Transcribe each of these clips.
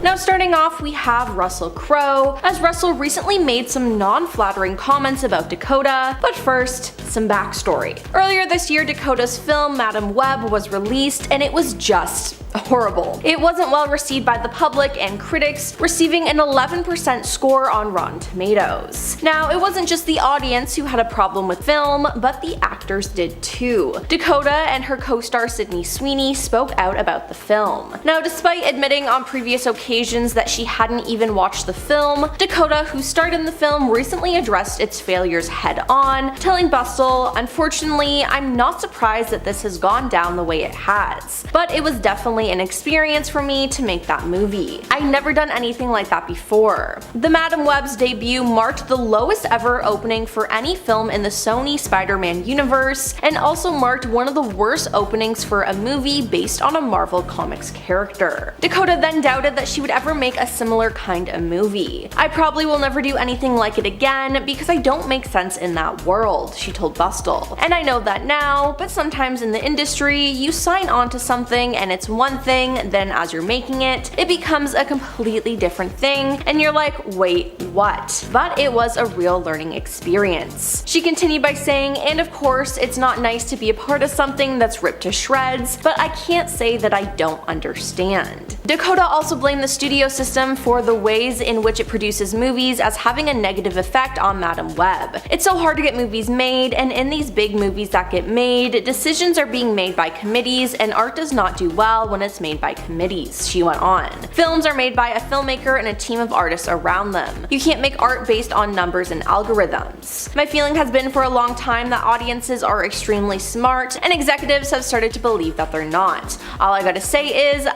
Now starting off, we have Russell Crowe, as Russell recently made some non-flattering comments about Dakota, but first, some backstory. Earlier this year, Dakota's film Madam Web was released, and it was just horrible. It wasn't well received by the public and critics, receiving an 11% score on Rotten Tomatoes. Now, it wasn't just the audience who had a problem with film, but the actors did too. Dakota and her co-star Sydney Sweeney spoke out about the film. Now, despite admitting on previous occasions that she hadn't even watched the film, Dakota, who starred in the film, recently addressed its failures head-on, telling Bustle, "Unfortunately, I'm not surprised that this has gone down the way it has, but it was definitely an experience for me to make that movie. I'd never done anything like that before." The Madam Web's debut marked the lowest ever opening for any film in the Sony Spider-Man universe, and also marked one of the worst openings for a movie based on a Marvel Comics character. Dakota then doubted that she would ever make a similar kind of movie. "I probably will never do anything like it again because I don't make sense in that world," she told Bustle. "And I know that now, but sometimes in the industry, you sign on to something and it's one thing, then as you're making it, it becomes a completely different thing, and you're like, wait, what?" But it was a real learning experience. She continued by saying, "And of course, it's not nice to be a part of something that's ripped to shreds, but I can't say that I don't understand." Dakota also blamed the studio system for the ways in which it produces movies as having a negative effect on Madam Web. "It's so hard to get movies made, and in these big movies that get made, decisions are being made by committees, and art does not do well when it's made by committees," she went on. "Films are made by a filmmaker and a team of artists around them. You can't make art based on numbers and algorithms. My feeling has been for a long time that audiences are extremely smart, and executives have started to believe that they're not. All I gotta say is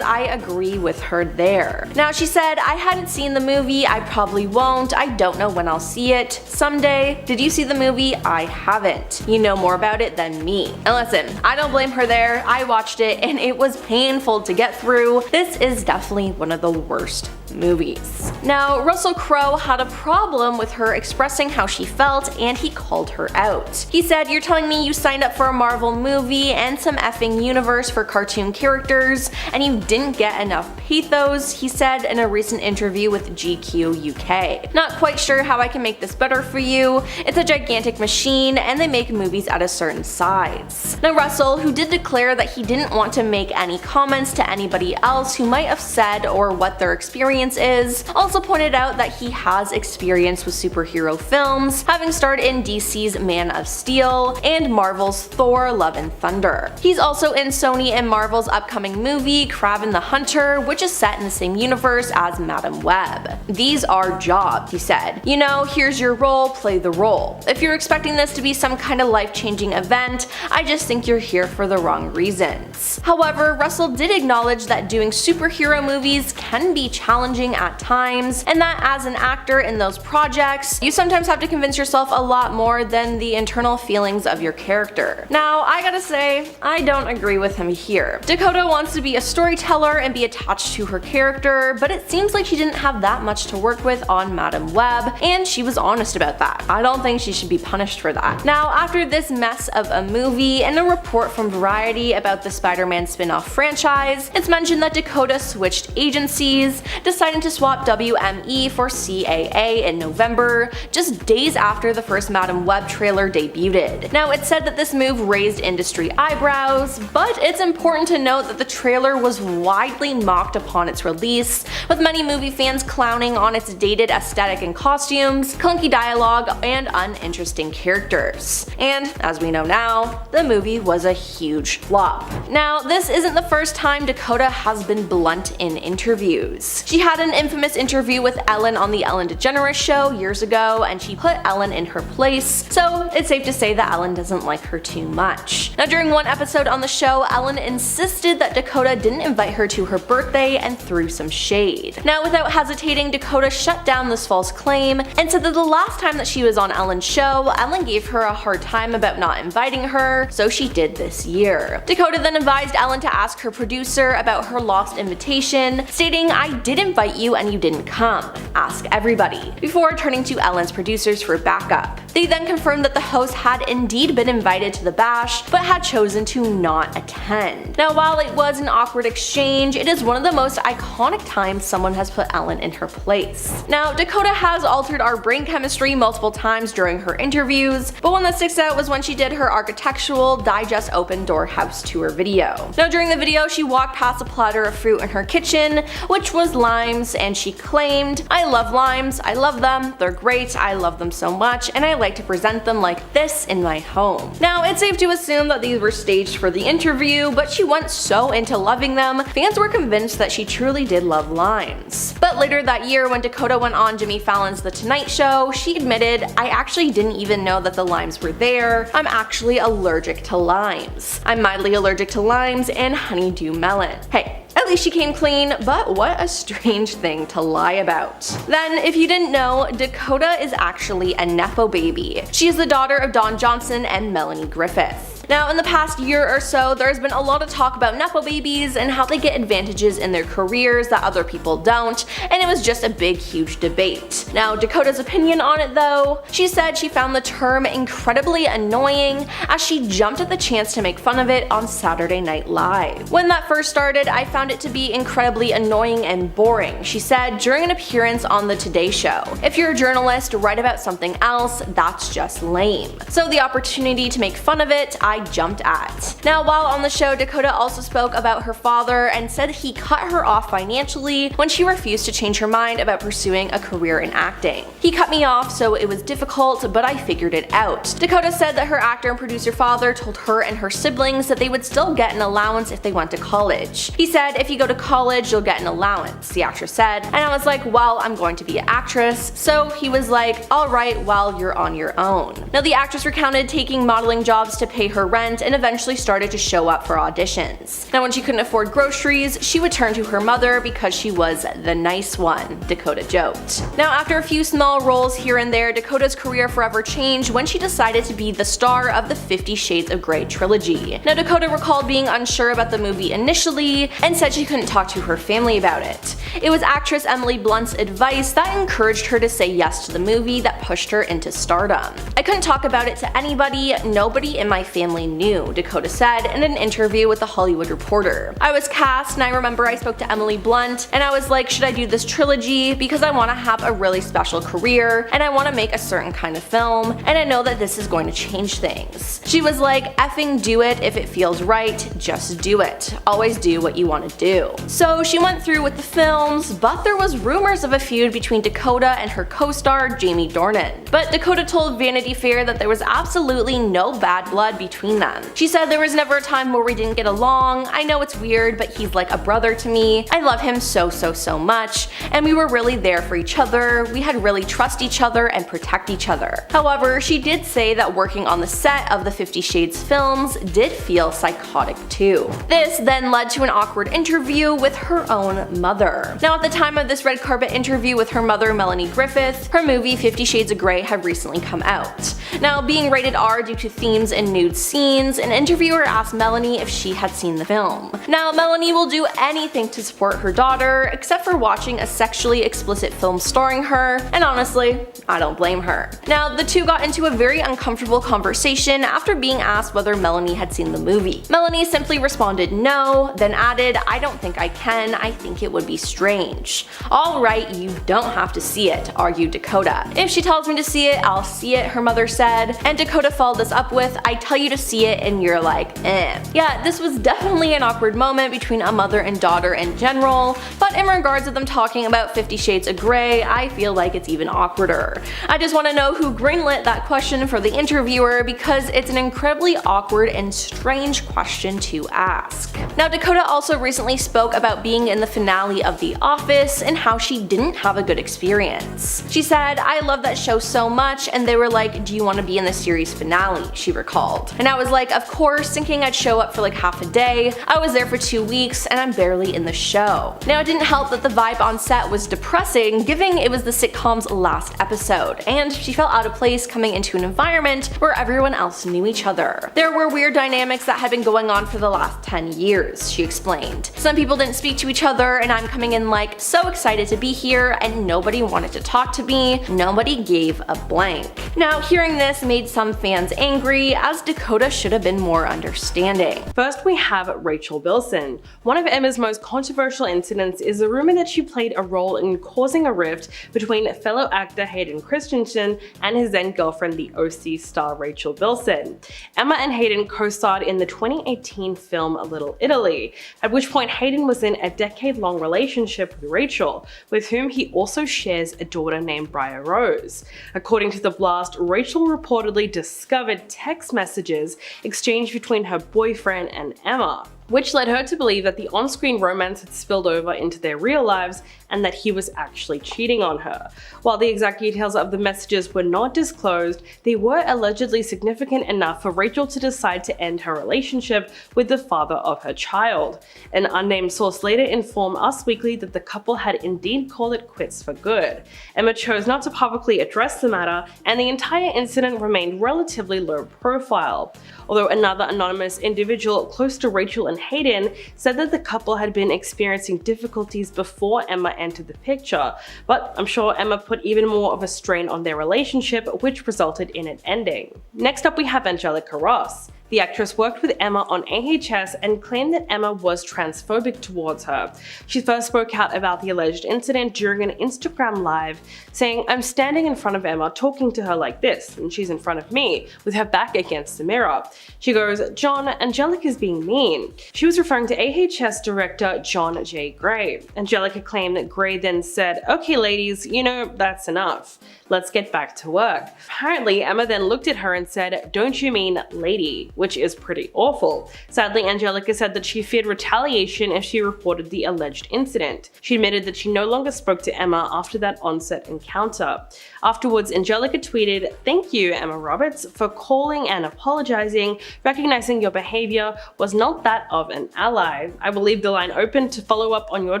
I agree with her there." Now she said, "I hadn't seen the movie, I probably won't, I don't know when I'll see it. Someday. Did you see the movie? I haven't. You know more about it than me." And listen, I don't blame her there. I watched it and it was painful to get through. This is definitely one of the worst movies. Now, Russell Crowe had a problem with her expressing how she felt, and he called her out. He said, "You're telling me you signed up for a Marvel movie and some effing universe for cartoon characters, and you didn't get enough pathos," he said in a recent interview with GQ UK. "Not quite sure how I can make this better for you. It's a gigantic machine, and they make movies at a certain size." Now, Russell, who did declare that he didn't want to make any comments to anybody else who might have said or what their experience is, also pointed out that he has experience with superhero films, having starred in DC's Man of Steel and Marvel's Thor: Love and Thunder. He's also in Sony and Marvel's upcoming movie Kraven the Hunter, which is set in the same universe as Madam Web. "These are jobs," he said. "You know, here's your role, play the role. If you're expecting this to be some kind of life-changing event, I just think you're here for the wrong reasons." However, Russell did acknowledge that doing superhero movies can be challenging at times, and that as an actor in those projects, you sometimes have to convince yourself a lot more than the internal feelings of your character. Now, I gotta say, I don't agree with him here. Dakota wants to be a storyteller and be attached to her character, but it seems like she didn't have that much to work with on Madam Web, and she was honest about that. I don't think she should be punished for that. Now, after this mess of a movie and a report from Variety about the Spider-Man spin-off franchise, it's mentioned that Dakota switched agencies, deciding to swap WME for CAA in November, just days after the first Madam Web trailer debuted. Now, it's said that this move raised industry eyebrows, but it's important to note that the trailer was widely mocked upon its release, with many movie fans clowning on its dated aesthetic and costumes, clunky dialogue, and uninteresting characters. And, as we know now, the movie was a huge flop. Now, this isn't the first time Dakota has been blunt in interviews. She had an infamous interview with Ellen on the Ellen DeGeneres show years ago, and she put Ellen in her place, so it's safe to say that Ellen doesn't like her too much. Now, during one episode on the show, Ellen insisted that Dakota didn't invite her to her birthday and threw some shade. Now, without hesitating, Dakota shut down this false claim and said that the last time that she was on Ellen's show, Ellen gave her a hard time about not inviting her, so she did this year. Dakota then advised Ellen to ask her producer about her lost invitation, stating, "I did invite you and you didn't come. Ask everybody," before turning to Ellen's producers for backup. They then confirmed that the host had indeed been invited to the bash, but had chosen to not attend. Now, while it was an awkward exchange, it is one of the most iconic times someone has put Ellen in her place. Now, Dakota has altered our brain chemistry multiple times during her interviews, but one that sticks out was when she did her architectural digest open door house tour video. Now, during the video, she walked past a platter of fruit in her kitchen, which was limes, and she claimed, "I love limes, I love them, they're great, I love them so much, and I like to present them like this in my home." Now, it's safe to assume that these were staged for the interview, but she went so into loving them, fans were convinced that she truly did love limes. But later that year, when Dakota went on Jimmy Fallon's The Tonight Show, she admitted, "I actually didn't even know that the limes were there. I'm actually allergic to limes. I'm mildly allergic to limes and honeydew melon." Hey, at least she came clean, but what a strange thing to lie about. Then, if you didn't know, Dakota is actually a Nepo baby. She is the daughter of Don Johnson and Melanie Griffith. Now, in the past year or so, there's been a lot of talk about Nepo babies and how they get advantages in their careers that other people don't, and it was just a big, huge debate. Now, Dakota's opinion on it though, she said she found the term incredibly annoying as she jumped at the chance to make fun of it on Saturday Night Live. "When that first started, I found it to be incredibly annoying and boring," she said during an appearance on the Today Show. "If you're a journalist, write about something else, that's just lame. So the opportunity to make fun of it, I jumped at." Now, while on the show, Dakota also spoke about her father and said he cut her off financially when she refused to change her mind about pursuing a career in acting. "He cut me off, so it was difficult, but I figured it out." Dakota said that her actor and producer father told her and her siblings that they would still get an allowance if they went to college. He said, "If you go to college, you'll get an allowance," the actress said, and I was like, "Well, I'm going to be an actress." So he was like, "Alright, well, you're on your own." Now, the actress recounted taking modeling jobs to pay her rent and eventually started to show up for auditions. Now, when she couldn't afford groceries, she would turn to her mother because she was the nice one, Dakota joked. Now, after a few small roles here and there, Dakota's career forever changed when she decided to be the star of the 50 Shades of Grey trilogy. Now, Dakota recalled being unsure about the movie initially and said she couldn't talk to her family about it. It was actress Emily Blunt's advice that encouraged her to say yes to the movie that pushed her into stardom. "I couldn't talk about it to anybody, nobody in my family knew," Dakota said in an interview with The Hollywood Reporter. "I was cast and I remember I spoke to Emily Blunt and I was like, should I do this trilogy because I want to have a really special career and I want to make a certain kind of film and I know that this is going to change things." She was like, "Effing do it if it feels right, just do it. Always do what you want to do." So she went through with the films, but there was rumors of a feud between Dakota and her co-star Jamie Dornan. But Dakota told Vanity Fair that there was absolutely no bad blood between them. She said, "There was never a time where we didn't get along. I know it's weird, but he's like a brother to me. I love him so much, and we were really there for each other. We had really trust each other and protect each other." However, she did say that working on the set of the 50 Shades films did feel psychotic too. This then led to an awkward interview with her own mother. Now, at the time of this red carpet interview with her mother, Melanie Griffith, her movie 50 Shades of Grey had recently come out. Now, being rated R due to themes and nude scenes, an interviewer asked Melanie if she had seen the film. Now, Melanie will do anything to support her daughter, except for watching a sexually explicit film starring her, and honestly, I don't blame her. Now, the two got into a very uncomfortable conversation after being asked whether Melanie had seen the movie. Melanie simply responded no, then added, "I don't think I can, I think it would be strange." "Alright, you don't have to see it," argued Dakota. "If she tells me to see it, I'll see it," her mother said, and Dakota followed this up with, "I tell you to see it and you're like, eh." Yeah, this was definitely an awkward moment between a mother and daughter in general, but in regards to them talking about 50 Shades of Grey, I feel like it's even awkwarder. I just want to know who greenlit that question for the interviewer because it's an incredibly awkward and strange question to ask. Now, Dakota also recently spoke about being in the finale of The Office and how she didn't have a good experience. She said, "I love that show so much and they were like, do you want to be in the series finale?" she recalled. And I was like, of course, thinking I'd show up for like half a day. I was there for 2 weeks and I'm barely in the show. Now it didn't help that the vibe on set was depressing, given it was the sitcom's last episode, and she felt out of place coming into an environment where everyone else knew each other. There were weird dynamics that had been going on for the last 10 years, she explained. Some people didn't speak to each other and I'm coming in like so excited to be here and nobody wanted to talk to me, nobody gave a blank. Now hearing this made some fans angry, as Dakota should have been more understanding. First we have Rachel Bilson. One of Emma's most controversial incidents is the rumor that she played a role in causing a rift between fellow actor Hayden Christensen and his then girlfriend, the OC star Rachel Bilson. Emma and Hayden co-starred in the 2018 film Little Italy, at which point Hayden was in a decade-long relationship with Rachel, with whom he also shares a daughter named Briar Rose. According to The Blast, Rachel reportedly discovered text messages exchanged between her boyfriend and Emma, which led her to believe that the on-screen romance had spilled over into their real lives and that he was actually cheating on her. While the exact details of the messages were not disclosed, they were allegedly significant enough for Rachel to decide to end her relationship with the father of her child. An unnamed source later informed Us Weekly that the couple had indeed called it quits for good. Emma chose not to publicly address the matter, and the entire incident remained relatively low profile. Although another anonymous individual close to Rachel and Hayden said that the couple had been experiencing difficulties before Emma entered the picture, but I'm sure Emma put even more of a strain on their relationship, which resulted in it ending. Next up we have Angelica Ross. The actress worked with Emma on AHS and claimed that Emma was transphobic towards her. She first spoke out about the alleged incident during an Instagram live, saying, "I'm standing in front of Emma talking to her like this, and she's in front of me, with her back against the mirror." She goes, "John, Angelica's being mean." She was referring to AHS director John J. Gray. Angelica claimed that Gray then said, "Okay ladies, you know, that's enough. Let's get back to work." Apparently, Emma then looked at her and said, "Don't you mean lady?" which is pretty awful. Sadly, Angelica said that she feared retaliation if she reported the alleged incident. She admitted that she no longer spoke to Emma after that on-set encounter. Afterwards, Angelica tweeted, "Thank you, Emma Roberts, for calling and apologizing, recognizing your behavior was not that of an ally. I will leave the line open to follow up on your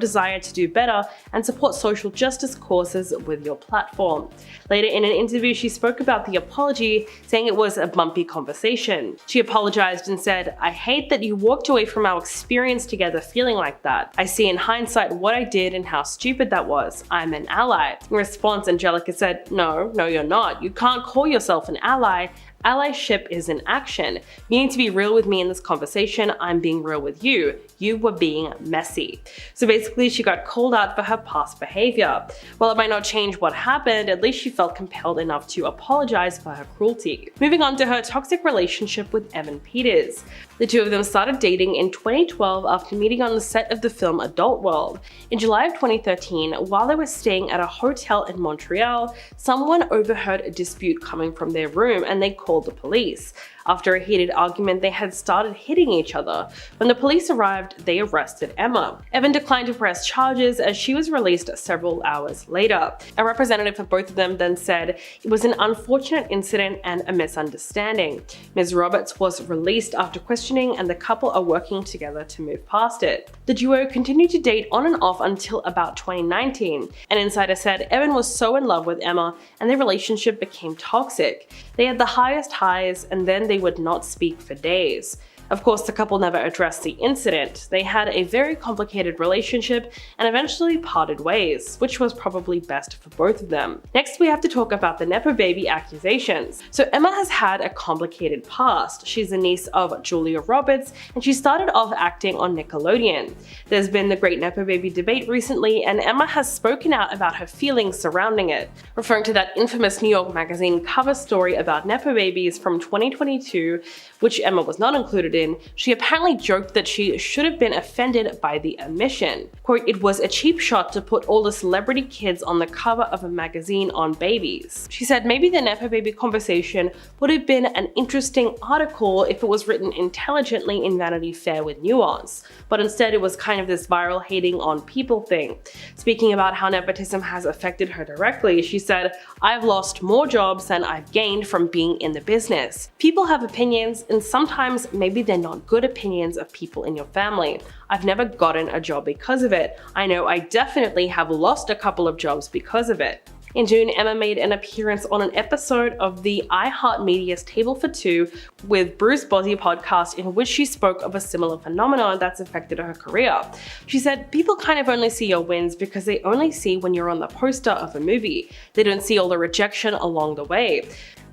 desire to do better and support social justice causes with your platform." Later in an interview, she spoke about the apology, saying it was a bumpy conversation. She apologized and said, "I hate that you walked away from our experience together feeling like that. I see in hindsight what I did and how stupid that was. I'm an ally." In response, Angelica said, No, you're not. You can't call yourself an ally. Allyship is in action. You need to be real with me in this conversation. I'm being real with you. You were being messy." So basically, she got called out for her past behavior. While it might not change what happened, at least she felt compelled enough to apologize for her cruelty. Moving on to her toxic relationship with Evan Peters. The two of them started dating in 2012 after meeting on the set of the film Adult World. In July of 2013, while they were staying at a hotel in Montreal, someone overheard a dispute coming from their room and they called the police. After a heated argument, they had started hitting each other. When the police arrived, they arrested Emma. Evan declined to press charges as she was released several hours later. A representative for both of them then said it was an unfortunate incident and a misunderstanding. Ms. Roberts was released after questioning, and the couple are working together to move past it. The duo continued to date on and off until about 2019. An insider said Evan was so in love with Emma and their relationship became toxic. They had the highest highs and then they would not speak for days. Of course, the couple never addressed the incident. They had a very complicated relationship and eventually parted ways, which was probably best for both of them. Next, we have to talk about the Nepo baby accusations. So Emma has had a complicated past. She's the niece of Julia Roberts, and she started off acting on Nickelodeon. There's been the great Nepo baby debate recently, and Emma has spoken out about her feelings surrounding it, referring to that infamous New York Magazine cover story about Nepo babies from 2022, which Emma was not included included in, she apparently joked that she should have been offended by the omission. Quote, "It was a cheap shot to put all the celebrity kids on the cover of a magazine on babies." She said maybe the Nepo baby conversation would have been an interesting article if it was written intelligently in Vanity Fair with nuance, but instead it was kind of this viral hating on people thing. Speaking about how nepotism has affected her directly, she said, "I've lost more jobs than I've gained from being in the business. People have opinions, and sometimes maybe they're not good opinions of people in your family. I've never gotten a job because of it. I know I definitely have lost a couple of jobs because of it." In June, Emma made an appearance on an episode of the iHeartMedia's Table for Two with Bruce Bozzi podcast, in which she spoke of a similar phenomenon that's affected her career. She said, "People kind of only see your wins because they only see when you're on the poster of a movie. They don't see all the rejection along the way."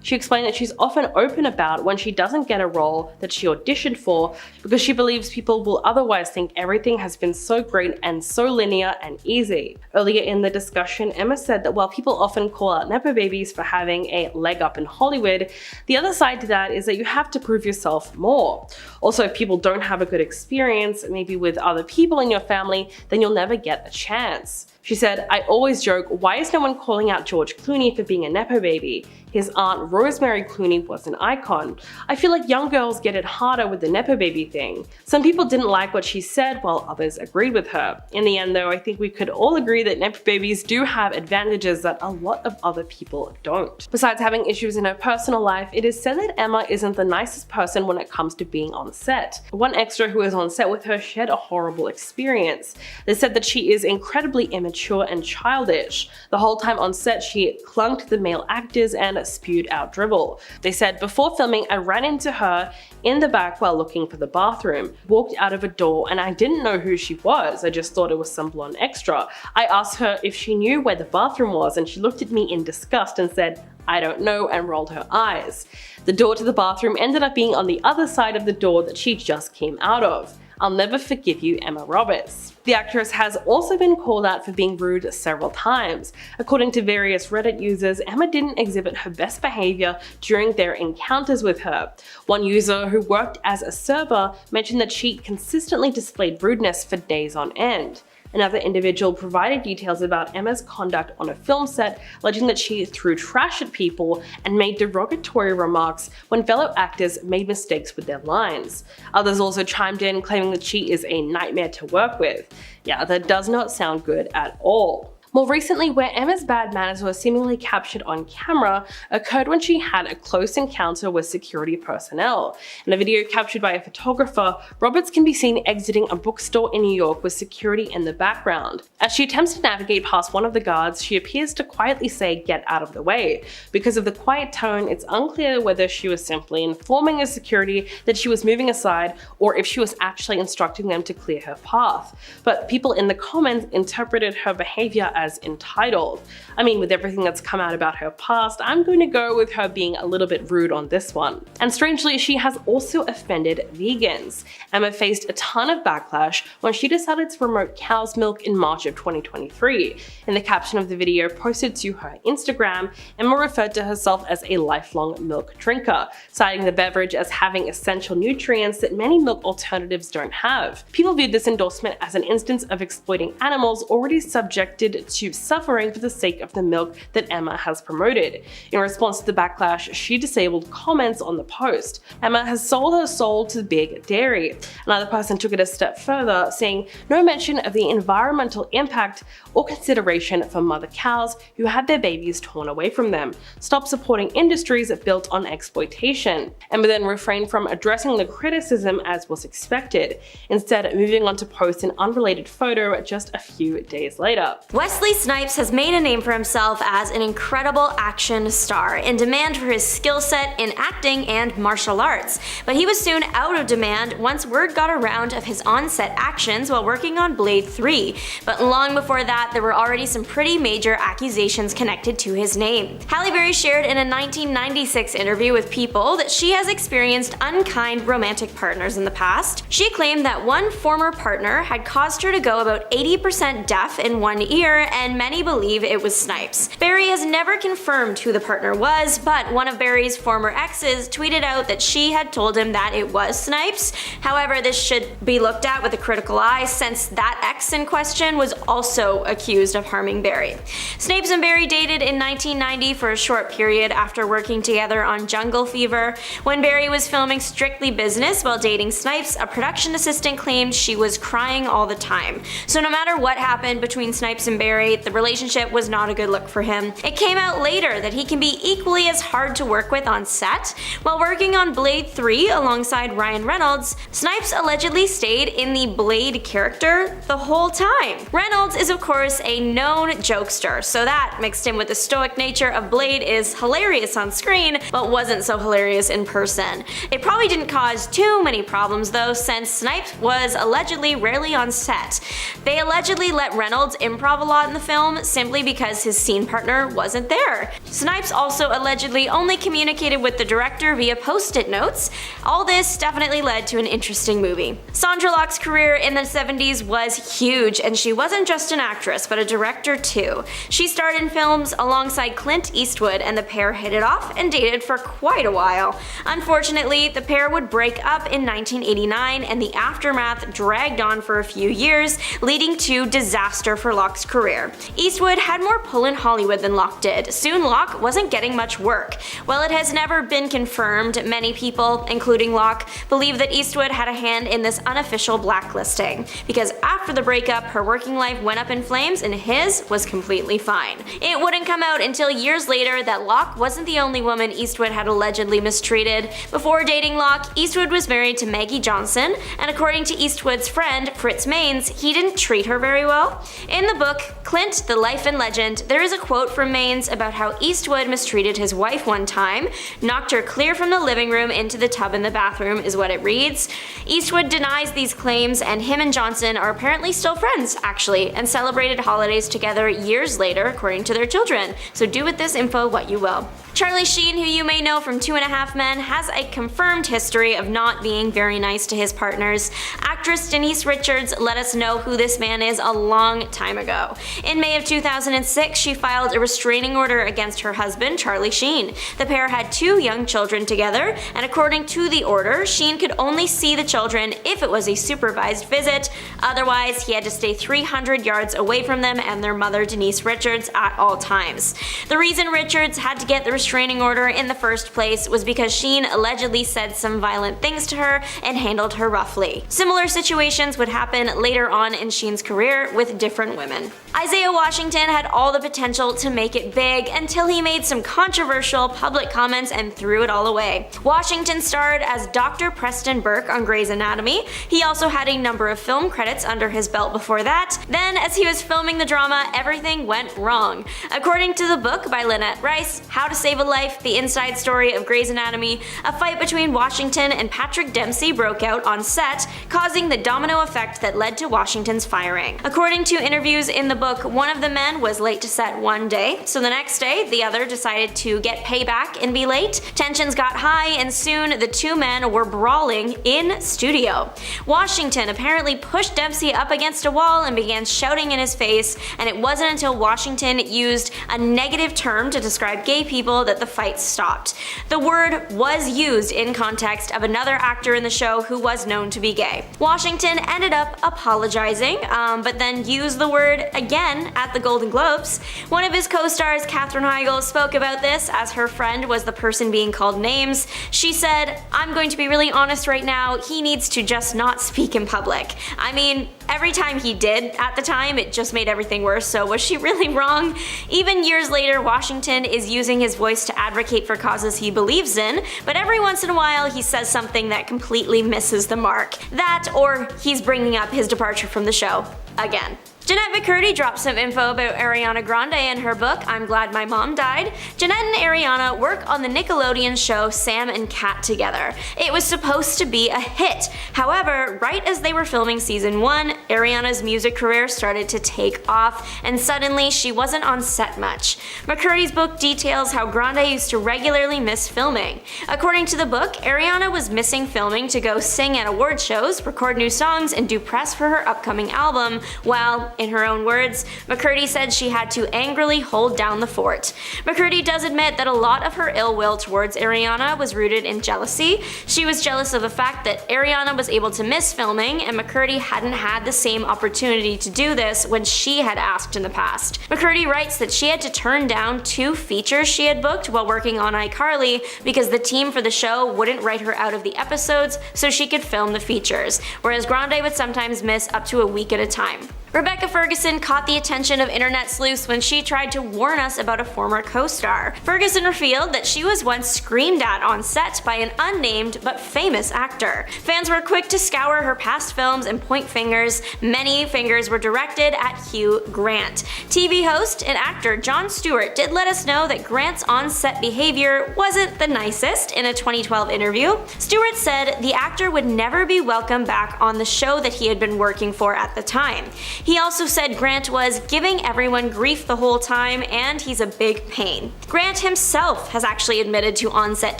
She explained that she's often open about when she doesn't get a role that she auditioned for because she believes people will otherwise think everything has been so great and so linear and easy. Earlier in the discussion, Emma said that while people often call out Nepo babies for having a leg up in Hollywood, the other side to that is that you have to prove yourself more. Also, if people don't have a good experience, maybe with other people in your family, then you'll never get a chance. She said, "I always joke, why is no one calling out George Clooney for being a Nepo baby? His aunt Rosemary Clooney was an icon. I feel like young girls get it harder with the Nepo baby thing." Some people didn't like what she said while others agreed with her. In the end though, I think we could all agree that Nepo babies do have advantages that a lot of other people don't. Besides having issues in her personal life, it is said that Emma isn't the nicest person when it comes to being on set. One extra who was on set with her shared a horrible experience. They said that she is incredibly immature and childish. The whole time on set, she clung to the male actors and spewed out dribble. They said, "Before filming, I ran into her in the back while looking for the bathroom. Walked out of a door and I didn't know who she was. I just thought it was some blonde extra. I asked her if she knew where the bathroom was and she looked at me in disgust and said, 'I don't know,' and rolled her eyes. The door to the bathroom ended up being on the other side of the door that she just came out of. I'll never forgive you, Emma Roberts." The actress has also been called out for being rude several times. According to various Reddit users, Emma didn't exhibit her best behavior during their encounters with her. One user who worked as a server mentioned that she consistently displayed rudeness for days on end. Another individual provided details about Emma's conduct on a film set, alleging that she threw trash at people and made derogatory remarks when fellow actors made mistakes with their lines. Others also chimed in, claiming that she is a nightmare to work with. Yeah, that does not sound good at all. More recently, where Emma's bad manners were seemingly captured on camera occurred when she had a close encounter with security personnel. In a video captured by a photographer, Roberts can be seen exiting a bookstore in New York with security in the background. As she attempts to navigate past one of the guards, she appears to quietly say, "Get out of the way." Because of the quiet tone, it's unclear whether she was simply informing the security that she was moving aside or if she was actually instructing them to clear her path. But people in the comments interpreted her behavior as entitled. I mean, with everything that's come out about her past, I'm going to go with her being a little bit rude on this one. And strangely, she has also offended vegans. Emma faced a ton of backlash when she decided to promote cow's milk in March of 2023. In the caption of the video posted to her Instagram, Emma referred to herself as a lifelong milk drinker, citing the beverage as having essential nutrients that many milk alternatives don't have. People viewed this endorsement as an instance of exploiting animals already subjected to suffering for the sake of the milk that Emma has promoted. In response to the backlash, she disabled comments on the post. Emma has sold her soul to big dairy. Another person took it a step further, saying no mention of the environmental impact or consideration for mother cows who had their babies torn away from them. Stop supporting industries built on exploitation. Emma then refrained from addressing the criticism as was expected, instead moving on to post an unrelated photo just a few days later. Wesley Snipes has made a name for himself as an incredible action star, in demand for his skill set in acting and martial arts. But he was soon out of demand once word got around of his on-set actions while working on Blade 3. But long before that, there were already some pretty major accusations connected to his name. Halle Berry shared in a 1996 interview with People that she has experienced unkind romantic partners in the past. She claimed that one former partner had caused her to go about 80% deaf in one ear and many believe it was Snipes. Barry has never confirmed who the partner was, but one of Barry's former exes tweeted out that she had told him that it was Snipes. However, this should be looked at with a critical eye since that ex in question was also accused of harming Barry. Snipes and Barry dated in 1990 for a short period after working together on Jungle Fever. When Barry was filming Strictly Business while dating Snipes, a production assistant claimed she was crying all the time. So no matter what happened between Snipes and Barry, the relationship was not a good look for him. It came out later that he can be equally as hard to work with on set. While working on Blade 3 alongside Ryan Reynolds, Snipes allegedly stayed in the Blade character the whole time. Reynolds is of course a known jokester, so that, mixed in with the stoic nature of Blade, is hilarious on screen, but wasn't so hilarious in person. It probably didn't cause too many problems though, since Snipes was allegedly rarely on set. They allegedly let Reynolds improv a lot in the film simply because his scene partner wasn't there. Snipes also allegedly only communicated with the director via post-it notes. All this definitely led to an interesting movie. Sandra Locke's career in the 70s was huge, and she wasn't just an actress, but a director too. She starred in films alongside Clint Eastwood, and the pair hit it off and dated for quite a while. Unfortunately, the pair would break up in 1989, and the aftermath dragged on for a few years, leading to disaster for Locke's career. Eastwood had more pull in Hollywood than Locke did. Soon Locke wasn't getting much work. While it has never been confirmed, many people, including Locke, believe that Eastwood had a hand in this unofficial blacklisting, because after the breakup, her working life went up in flames and his was completely fine. It wouldn't come out until years later that Locke wasn't the only woman Eastwood had allegedly mistreated. Before dating Locke, Eastwood was married to Maggie Johnson, and according to Eastwood's friend, Fritz Maines, he didn't treat her very well. In the book, Clint, The Life and Legend, there is a quote from Maines about how Eastwood mistreated his wife one time, knocked her clear from the living room into the tub in the bathroom, is what it reads. Eastwood denies these claims, and him and Johnson are apparently still friends, actually, and celebrated holidays together years later, according to their children. So do with this info what you will. Charlie Sheen, who you may know from 2.5 Men, has a confirmed history of not being very nice to his partners. Actress Denise Richards let us know who this man is a long time ago. In May of 2006, she filed a restraining order against her husband, Charlie Sheen. The pair had 2 young children together, and according to the order, Sheen could only see the children if it was a supervised visit. Otherwise, he had to stay 300 yards away from them and their mother, Denise Richards, at all times. The reason Richards had to get the restraining order in the first place was because Sheen allegedly said some violent things to her and handled her roughly. Similar situations would happen later on in Sheen's career with different women. Isaiah Washington had all the potential to make it big until he made some controversial public comments and threw it all away. Washington starred as Dr. Preston Burke on Grey's Anatomy. He also had a number of film credits under his belt before that. Then, as he was filming the drama, everything went wrong. According to the book by Lynette Rice, How to Save a Life, the inside story of Grey's Anatomy, a fight between Washington and Patrick Dempsey broke out on set, causing the domino effect that led to Washington's firing. According to interviews in the book, one of the men was late to set one day, so the next day, the other decided to get payback and be late. Tensions got high, and soon the 2 men were brawling in studio. Washington apparently pushed Dempsey up against a wall and began shouting in his face, and it wasn't until Washington used a negative term to describe gay people that the fight stopped. The word was used in context of another actor in the show who was known to be gay. Washington ended up apologizing, but then used the word again at the Golden Globes. One of his co-stars, Katherine Heigl, spoke about this as her friend was the person being called names. She said, "I'm going to be really honest right now, he needs to just not speak in public." I mean, every time he did at the time, it just made everything worse, so was she really wrong? Even years later, Washington is using his voice to advocate for causes he believes in, but every once in a while he says something that completely misses the mark. That, or he's bringing up his departure from the show again. Jeanette McCurdy dropped some info about Ariana Grande in her book, I'm Glad My Mom Died. Jeanette and Ariana work on the Nickelodeon show Sam and Cat together. It was supposed to be a hit. However, right as they were filming season 1, Ariana's music career started to take off, and suddenly she wasn't on set much. McCurdy's book details how Grande used to regularly miss filming. According to the book, Ariana was missing filming to go sing at award shows, record new songs, and do press for her upcoming album, while show. In her own words, McCurdy said she had to angrily hold down the fort. McCurdy does admit that a lot of her ill will towards Ariana was rooted in jealousy. She was jealous of the fact that Ariana was able to miss filming and McCurdy hadn't had the same opportunity to do this when she had asked in the past. McCurdy writes that she had to turn down 2 features she had booked while working on iCarly because the team for the show wouldn't write her out of the episodes so she could film the features, whereas Grande would sometimes miss up to a week at a time. Rebecca Ferguson caught the attention of internet sleuths when she tried to warn us about a former co-star. Ferguson revealed that she was once screamed at on set by an unnamed but famous actor. Fans were quick to scour her past films and point fingers. Many fingers were directed at Hugh Grant. TV host and actor Jon Stewart did let us know that Grant's on-set behavior wasn't the nicest in a 2012 interview. Stewart said the actor would never be welcome back on the show that he had been working for at the time. He also said Grant was giving everyone grief the whole time and he's a big pain. Grant himself has actually admitted to on-set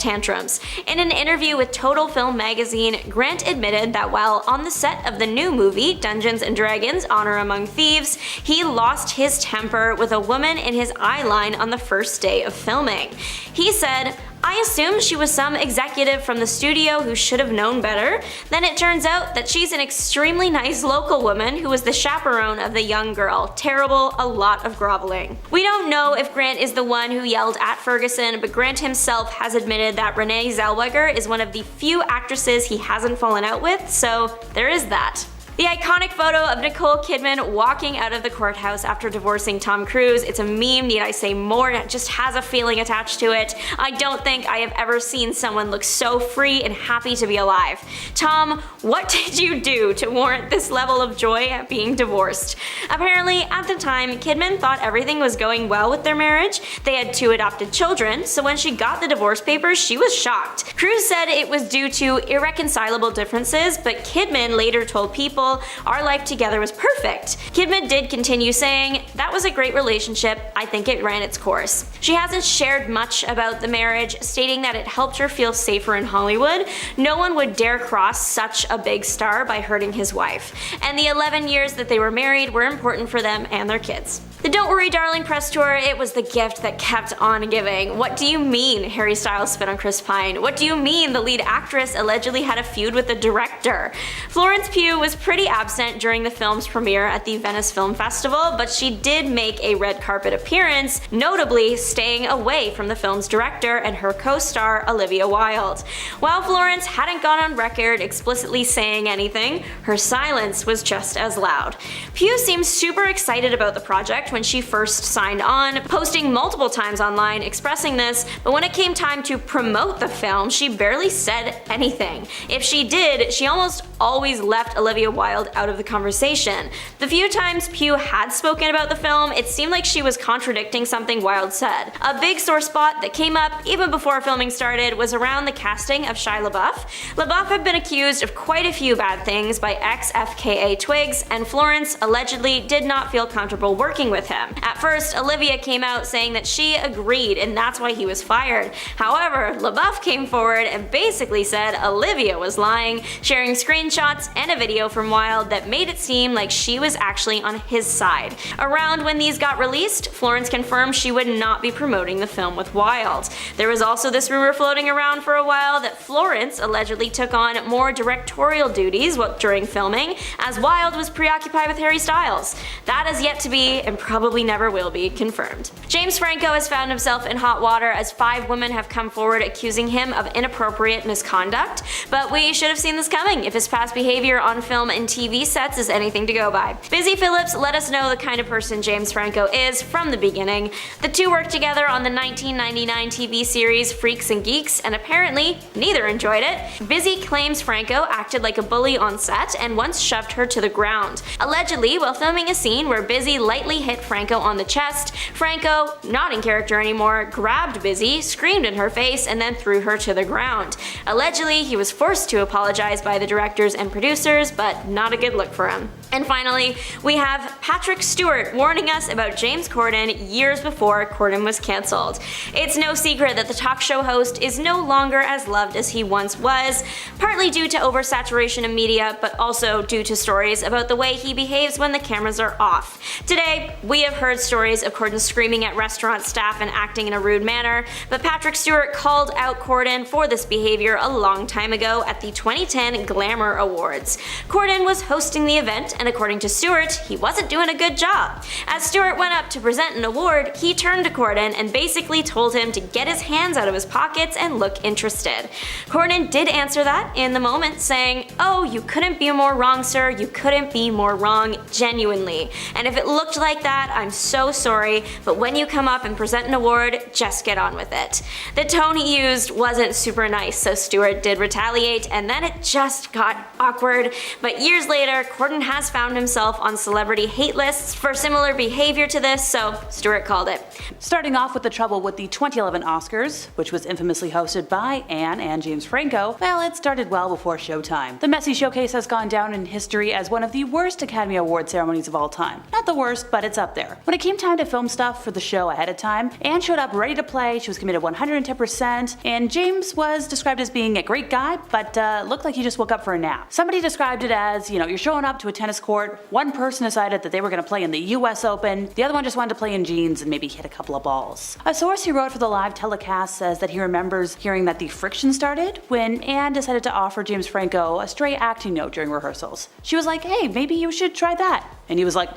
tantrums. In an interview with Total Film magazine, Grant admitted that while on the set of the new movie Dungeons & Dragons: Honor Among Thieves, he lost his temper with a woman in his eye line on the first day of filming. He said, "I assumed she was some executive from the studio who should have known better. Then it turns out that she's an extremely nice local woman who was the chaperone of the young girl. Terrible, a lot of groveling." We don't know if Grant is the one who yelled at Ferguson, but Grant himself has admitted that Renee Zellweger is one of the few actresses he hasn't fallen out with, so there is that. The iconic photo of Nicole Kidman walking out of the courthouse after divorcing Tom Cruise, it's a meme, need I say more, it just has a feeling attached to it. I don't think I have ever seen someone look so free and happy to be alive. Tom, what did you do to warrant this level of joy at being divorced? Apparently, at the time, Kidman thought everything was going well with their marriage. They had 2 adopted children, so when she got the divorce papers, she was shocked. Cruise said it was due to irreconcilable differences, but Kidman later told People our life together was perfect. Kidman did continue saying, "That was a great relationship, I think it ran its course." She hasn't shared much about the marriage, stating that it helped her feel safer in Hollywood. No one would dare cross such a big star by hurting his wife. And the 11 years that they were married were important for them and their kids. The Don't Worry Darling press tour, it was the gift that kept on giving. What do you mean Harry Styles spit on Chris Pine? What do you mean the lead actress allegedly had a feud with the director? Florence Pugh was pretty absent during the film's premiere at the Venice Film Festival, but she did make a red carpet appearance, notably staying away from the film's director and her co-star Olivia Wilde. While Florence hadn't gone on record explicitly saying anything, her silence was just as loud. Pugh seems super excited about the project when she first signed on, posting multiple times online expressing this, but when it came time to promote the film, she barely said anything. If she did, she almost always left Olivia Wilde out of the conversation. The few times Pugh had spoken about the film, it seemed like she was contradicting something Wilde said. A big sore spot that came up even before filming started was around the casting of Shia LaBeouf. LaBeouf had been accused of quite a few bad things by ex-FKA Twigs, and Florence allegedly did not feel comfortable working with him. At first, Olivia came out saying that she agreed and that's why he was fired. However, LaBeouf came forward and basically said Olivia was lying, sharing screenshots and a video from Wilde that made it seem like she was actually on his side. Around when these got released, Florence confirmed she would not be promoting the film with Wilde. There was also this rumor floating around for a while that Florence allegedly took on more directorial duties during filming, as Wilde was preoccupied with Harry Styles. That is yet to be, and probably never will be, confirmed. James Franco has found himself in hot water as 5 women have come forward accusing him of inappropriate misconduct, but we should have seen this coming if his past behavior on film and TV sets is anything to go by. Busy Phillips let us know the kind of person James Franco is from the beginning. The two worked together on the 1999 TV series Freaks and Geeks, and apparently neither enjoyed it. Busy claims Franco acted like a bully on set and once shoved her to the ground. Allegedly, while filming a scene where Busy lightly hit Franco on the chest, Franco, not in character anymore, grabbed Busy, screamed in her face, and then threw her to the ground. Allegedly, he was forced to apologize by the directors and producers, but not a good look for him. And finally, we have Patrick Stewart warning us about James Corden years before Corden was cancelled. It's no secret that the talk show host is no longer as loved as he once was, partly due to oversaturation of media, but also due to stories about the way he behaves when the cameras are off. Today, we have heard stories of Corden screaming at restaurant staff and acting in a rude manner, but Patrick Stewart called out Corden for this behavior a long time ago at the 2010 Glamour Awards. Corden was hosting the event, and according to Stewart, he wasn't doing a good job. As Stewart went up to present an award, he turned to Corden and basically told him to get his hands out of his pockets and look interested. Corden did answer that in the moment, saying, "Oh, you couldn't be more wrong, sir. You couldn't be more wrong, genuinely. And if it looked like that, I'm so sorry, but when you come up and present an award, just get on with it." The tone he used wasn't super nice, so Stewart did retaliate, and then it just got awkward. But years later, Corden has found himself on celebrity hate lists for similar behavior to this, so Stewart called it. Starting off with the trouble with the 2011 Oscars, which was infamously hosted by Anne and James Franco, well, it started well before showtime. The messy showcase has gone down in history as one of the worst Academy Award ceremonies of all time. Not the worst, but it's up there. When it came time to film stuff for the show ahead of time, Anne showed up ready to play, she was committed 110%, and James was described as being a great guy, but looked like he just woke up for a nap. Somebody described it as, you're showing up to a tennis court, one person decided that they were going to play in the US Open, the other one just wanted to play in jeans and maybe hit a couple of balls. A source who wrote for the live telecast says that he remembers hearing that the friction started when Anne decided to offer James Franco a stray acting note during rehearsals. She was like, "Hey, maybe you should try that." And he was like,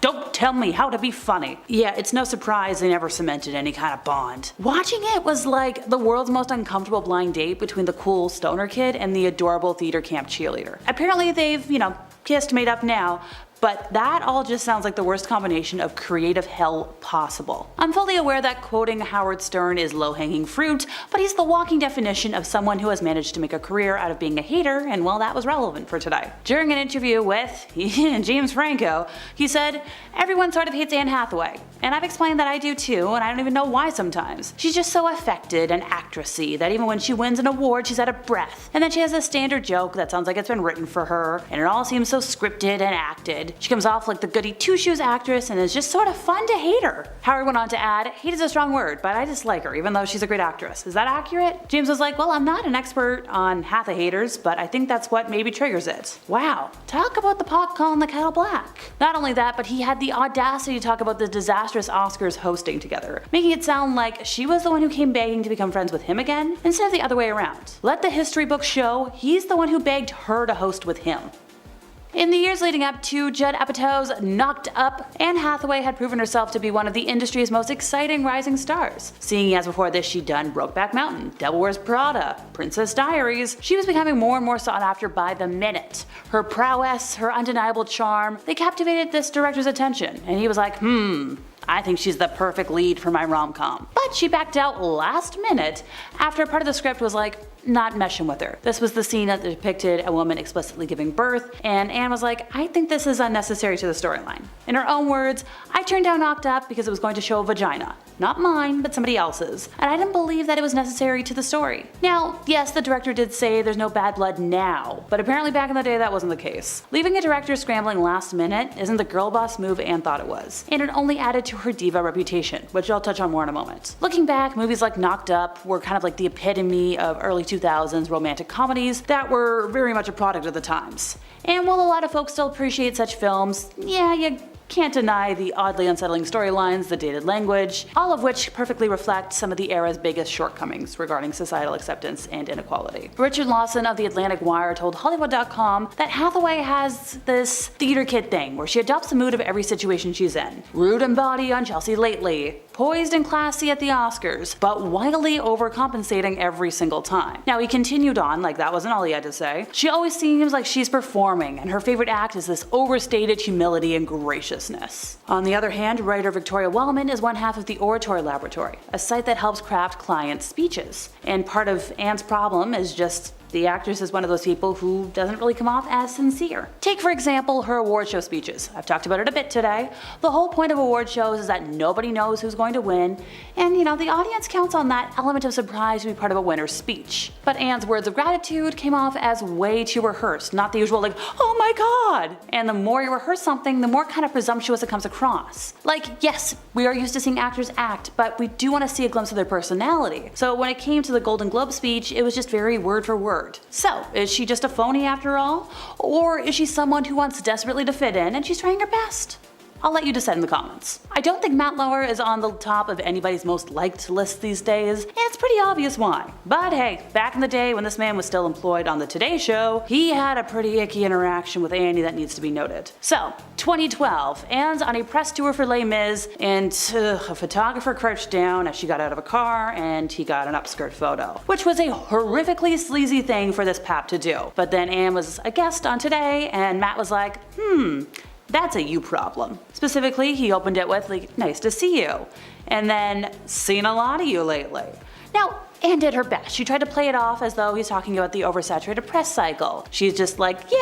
"Don't tell me how to be funny." Yeah, it's no surprise they never cemented any kind of bond. Watching it was like the world's most uncomfortable blind date between the cool stoner kid and the adorable theater camp cheerleader. Apparently they've, kissed, made up now, but that all just sounds like the worst combination of creative hell possible. I'm fully aware that quoting Howard Stern is low-hanging fruit, but he's the walking definition of someone who has managed to make a career out of being a hater, and well, that was relevant for today. During an interview with James Franco, he said, "Everyone sort of hates Anne Hathaway, and I've explained that I do too, and I don't even know why sometimes. She's just so affected and actressy that even when she wins an award, she's out of breath, and then she has a standard joke that sounds like it's been written for her, and it all seems so scripted and acted. She comes off like the goody two-shoes actress and is just sort of fun to hate her." Howard went on to add, "Hate is a strong word, but I dislike her even though she's a great actress. Is that accurate?" James was like, "Well, I'm not an expert on Hatha haters, but I think that's what maybe triggers it." Wow, talk about the pot calling the kettle black. Not only that, but he had the audacity to talk about the disastrous Oscars hosting together, making it sound like she was the one who came begging to become friends with him again, instead of the other way around. Let the history books show he's the one who begged her to host with him. In the years leading up to Judd Apatow's Knocked Up, Anne Hathaway had proven herself to be one of the industry's most exciting rising stars. Seeing as before this she'd done Brokeback Mountain, Devil Wears Prada, Princess Diaries, she was becoming more and more sought after by the minute. Her prowess, her undeniable charm, they captivated this director's attention, and he was like, I think she's the perfect lead for my rom-com. But she backed out last minute after part of the script was like, not meshing with her. This was the scene that depicted a woman explicitly giving birth, and Anne was like, I think this is unnecessary to the storyline. In her own words, I turned down Knocked Up because it was going to show a vagina. Not mine, but somebody else's, and I didn't believe that it was necessary to the story. Now, yes, the director did say there's no bad blood now, but apparently back in the day that wasn't the case. Leaving a director scrambling last minute isn't the girl boss move Anne thought it was, and it only added to her diva reputation, which I'll touch on more in a moment. Looking back, movies like Knocked Up were kind of like the epitome of early 2000s romantic comedies that were very much a product of the times. And while a lot of folks still appreciate such films, yeah, you can't deny the oddly unsettling storylines, the dated language, all of which perfectly reflect some of the era's biggest shortcomings regarding societal acceptance and inequality. Richard Lawson of the Atlantic Wire told Hollywood.com that Hathaway has this theater kid thing where she adopts the mood of every situation she's in. Rude and bawdy on Chelsea Lately, poised and classy at the Oscars, but wildly overcompensating every single time. Now he continued on like that wasn't all he had to say. She always seems like she's performing, and her favorite act is this overstated humility and graciousness. On the other hand, writer Victoria Wellman is one half of the Oratory Laboratory, a site that helps craft client speeches. And part of Anne's problem is just the actress is one of those people who doesn't really come off as sincere. Take for example her award show speeches. I've talked about it a bit today. The whole point of award shows is that nobody knows who's going to win, and the audience counts on that element of surprise to be part of a winner's speech. But Anne's words of gratitude came off as way too rehearsed, not the usual like, oh my god! And the more you rehearse something, the more kind of presumptuous it comes across. Like, yes, we are used to seeing actors act, but we do want to see a glimpse of their personality. So when it came to the Golden Globe speech, it was just very word for word. So, is she just a phony after all? Or is she someone who wants desperately to fit in and she's trying her best? I'll let you decide in the comments. I don't think Matt Lauer is on the top of anybody's most liked list these days, and it's pretty obvious why. But hey, back in the day when this man was still employed on the Today Show, he had a pretty icky interaction with Annie that needs to be noted. So, 2012, Anne's on a press tour for Les Mis, and a photographer crouched down as she got out of a car, and he got an upskirt photo, which was a horrifically sleazy thing for this pap to do. But then Anne was a guest on Today, and Matt was like, that's a you problem. Specifically, he opened it with like, nice to see you. And then, seen a lot of you lately. Now, Anne did her best. She tried to play it off as though he's talking about the oversaturated press cycle. She's just like, yeah,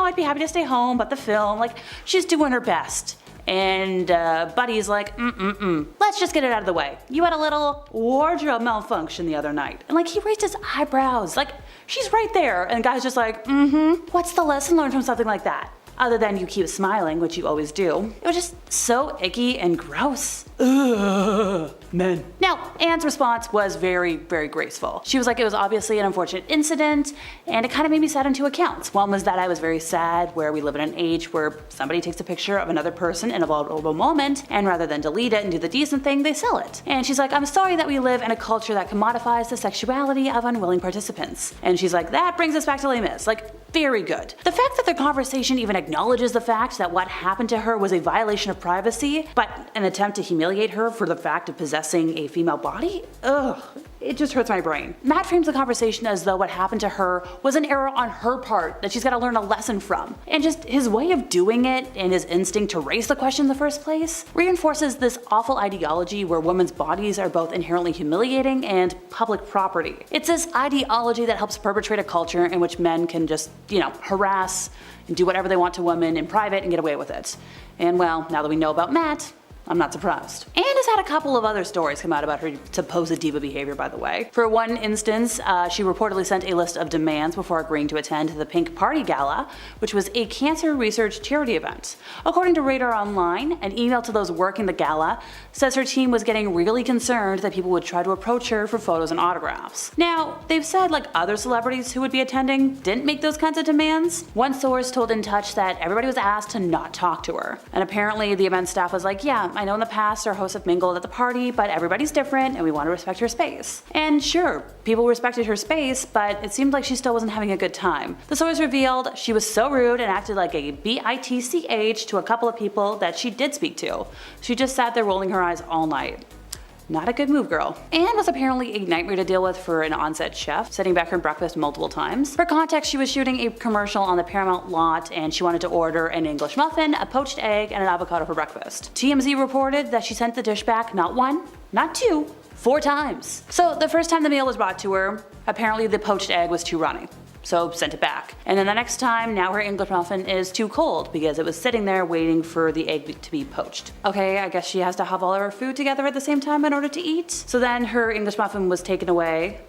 I'd be happy to stay home, but the film, like, she's doing her best. And Buddy's like, let's just get it out of the way. You had a little wardrobe malfunction the other night. And like, he raised his eyebrows, like, she's right there. And the guy's just like, what's the lesson learned from something like that? Other than you keep smiling, which you always do. It was just so icky and gross. Ugh, men. Now, Anne's response was very, very graceful. She was like, it was obviously an unfortunate incident, and it kind of made me sad on two accounts. One was that I was very sad where we live in an age where somebody takes a picture of another person in a vulnerable moment, and rather than delete it and do the decent thing, they sell it. And she's like, I'm sorry that we live in a culture that commodifies the sexuality of unwilling participants. And she's like, that brings us back to Les Mis. Like, very good. The fact that the conversation even acknowledges the fact that what happened to her was a violation of privacy, but an attempt to humiliate her for the fact of possessing a female body? Ugh. It just hurts my brain. Matt frames the conversation as though what happened to her was an error on her part that she's got to learn a lesson from. And just his way of doing it and his instinct to raise the question in the first place reinforces this awful ideology where women's bodies are both inherently humiliating and public property. It's this ideology that helps perpetrate a culture in which men can just, harass and do whatever they want to women in private and get away with it. And well, now that we know about Matt, I'm not surprised. Anne has had a couple of other stories come out about her supposed diva behavior, by the way. For one instance, she reportedly sent a list of demands before agreeing to attend the Pink Party Gala, which was a cancer research charity event. According to Radar Online, an email to those working the gala says her team was getting really concerned that people would try to approach her for photos and autographs. Now, they've said like other celebrities who would be attending didn't make those kinds of demands. One source told In Touch that everybody was asked to not talk to her. And apparently the event staff was like, yeah, I know in the past our hosts have mingled at the party, but everybody's different and we want to respect her space. And sure, people respected her space, but it seemed like she still wasn't having a good time. The source revealed she was so rude and acted like a bitch to a couple of people that she did speak to. She just sat there rolling her eyes all night. Not a good move, girl. Anne was apparently a nightmare to deal with for an on-set chef, setting back her breakfast multiple times. For context, she was shooting a commercial on the Paramount lot and she wanted to order an English muffin, a poached egg, and an avocado for breakfast. TMZ reported that she sent the dish back not one, not two, 4 times. So the first time the meal was brought to her, apparently the poached egg was too runny. So sent it back. And then the next time, now her English muffin is too cold because it was sitting there waiting for the egg to be poached. Okay, I guess she has to have all of her food together at the same time in order to eat. So then her English muffin was taken away,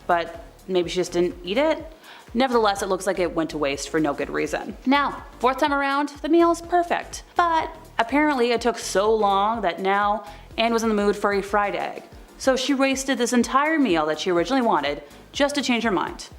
but maybe she just didn't eat it? Nevertheless, it looks like it went to waste for no good reason. Now, 4th time around, the meal is perfect. But apparently it took so long that now Anne was in the mood for a fried egg. So she wasted this entire meal that she originally wanted just to change her mind.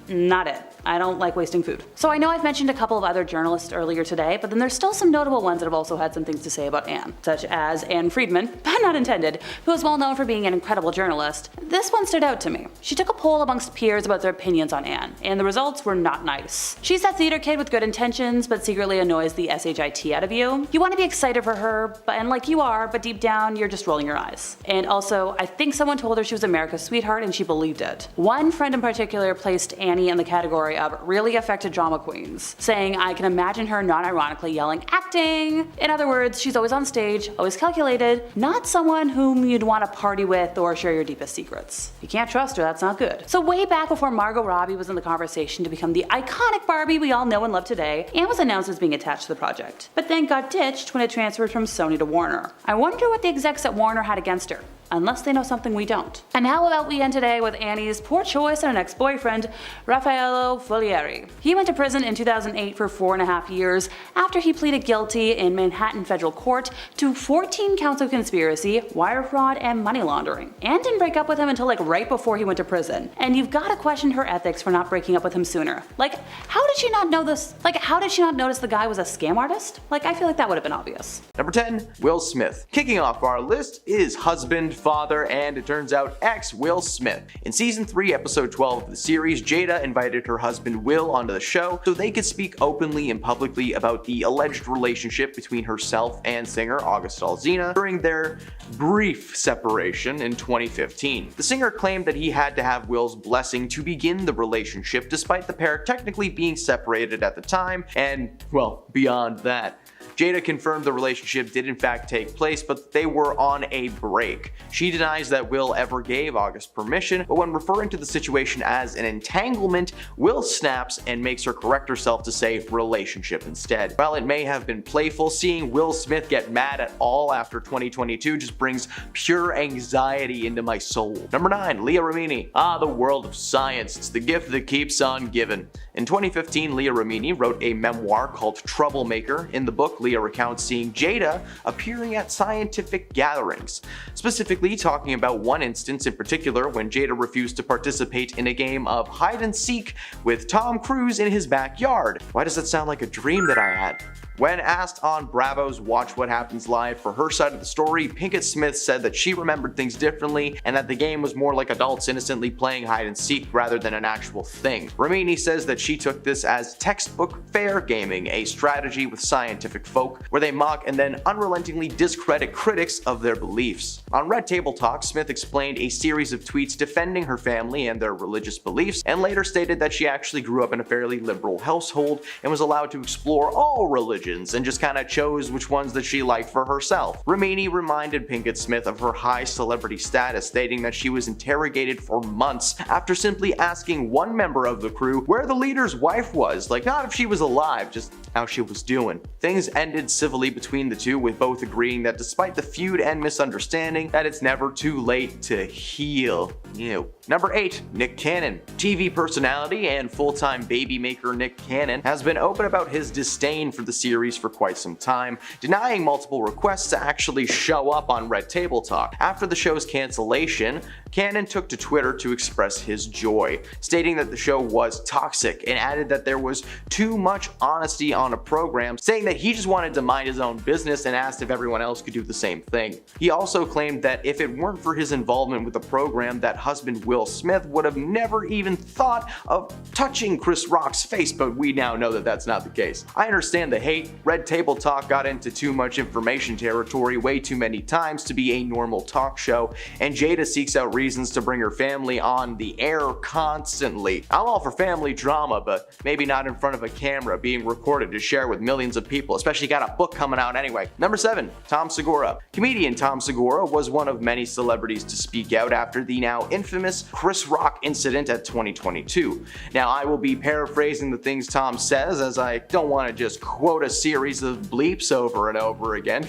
Not it. I don't like wasting food. So I know I've mentioned a couple of other journalists earlier today, but then there's still some notable ones that have also had some things to say about Anne, such as Anne Friedman, pun not intended, who is well known for being an incredible journalist. This one stood out to me. She took a poll amongst peers about their opinions on Anne, and the results were not nice. She's that theater kid with good intentions, but secretly annoys the shit out of you. You want to be excited for her, and like you are, but deep down you're just rolling your eyes. And also, I think someone told her she was America's sweetheart and she believed it. One friend in particular placed Annie in the category of really affected drama queens, saying I can imagine her non-ironically yelling acting. In other words, she's always on stage, always calculated, not someone whom you'd want to party with or share your deepest secrets. You can't trust her, that's not good. So way back before Margot Robbie was in the conversation to become the iconic Barbie we all know and love today, Anne was announced as being attached to the project, but then got ditched when it transferred from Sony to Warner. I wonder what the execs at Warner had against her, unless they know something we don't. And how about we end today with Annie's poor choice and an ex-boyfriend, Raffaello Folieri. He went to prison in 2008 for 4.5 years after he pleaded guilty in Manhattan federal court to 14 counts of conspiracy, wire fraud, and money laundering. Anne didn't break up with him until like right before he went to prison, and you've gotta question her ethics for not breaking up with him sooner. Like, how did she not know this? Like, how did she not notice the guy was a scam artist? Like, I feel like that would have been obvious. Number 10, Will Smith. Kicking off our list is husband, father, and it turns out ex Will Smith. In season 3, episode 12 of the series, Jada invited her husband Will onto the show so they could speak openly and publicly about the alleged relationship between herself and singer August Alsina during their brief separation in 2015. The singer claimed that he had to have Will's blessing to begin the relationship, despite the pair technically being separated at the time and, well, beyond that. Jada confirmed the relationship did in fact take place, but they were on a break. She denies that Will ever gave August permission, but when referring to the situation as an entanglement, Will snaps and makes her correct herself to say relationship instead. While it may have been playful, seeing Will Smith get mad at all after 2022 just brings pure anxiety into my soul. Number 9, Leah Remini. The world of science. It's the gift that keeps on giving. In 2015, Leah Remini wrote a memoir called Troublemaker. In the book, Leah recounts seeing Jada appearing at scientific gatherings, specifically talking about one instance in particular when Jada refused to participate in a game of hide and seek with Tom Cruise in his backyard. Why does that sound like a dream that I had? When asked on Bravo's Watch What Happens Live for her side of the story, Pinkett Smith said that she remembered things differently and that the game was more like adults innocently playing hide and seek rather than an actual thing. Remini says that she took this as textbook fair gaming, a strategy with scientific folk where they mock and then unrelentingly discredit critics of their beliefs. On Red Table Talk, Smith explained a series of tweets defending her family and their religious beliefs, and later stated that she actually grew up in a fairly liberal household and was allowed to explore all religions and just kind of chose which ones that she liked for herself. Remini reminded Pinkett Smith of her high celebrity status, stating that she was interrogated for months after simply asking one member of the crew where the leader's wife was, like not if she was alive, just how she was doing. Things ended civilly between the two, with both agreeing that despite the feud and misunderstanding, that it's never too late to heal. Ew. Number 8, Nick Cannon. TV personality and full-time baby maker Nick Cannon has been open about his disdain for the series for quite some time, denying multiple requests to actually show up on Red Table Talk. After the show's cancellation, Cannon took to Twitter to express his joy, stating that the show was toxic and added that there was too much honesty on a program, saying that he just wanted to mind his own business and asked if everyone else could do the same thing. He also claimed that if it weren't for his involvement with the program, that husband Will Smith would have never even thought of touching Chris Rock's face, but we now know that that's not the case. I understand the hate. Red Table Talk got into too much information territory way too many times to be a normal talk show, and Jada seeks out reasons to bring her family on the air constantly. I'm all for family drama, but maybe not in front of a camera being recorded to share with millions of people, especially got a book coming out anyway. Number 7, Tom Segura. Comedian Tom Segura was one of many celebrities to speak out after the now infamous Chris Rock incident at 2022. Now, I will be paraphrasing the things Tom says, as I don't want to just quote a series of bleeps over and over again.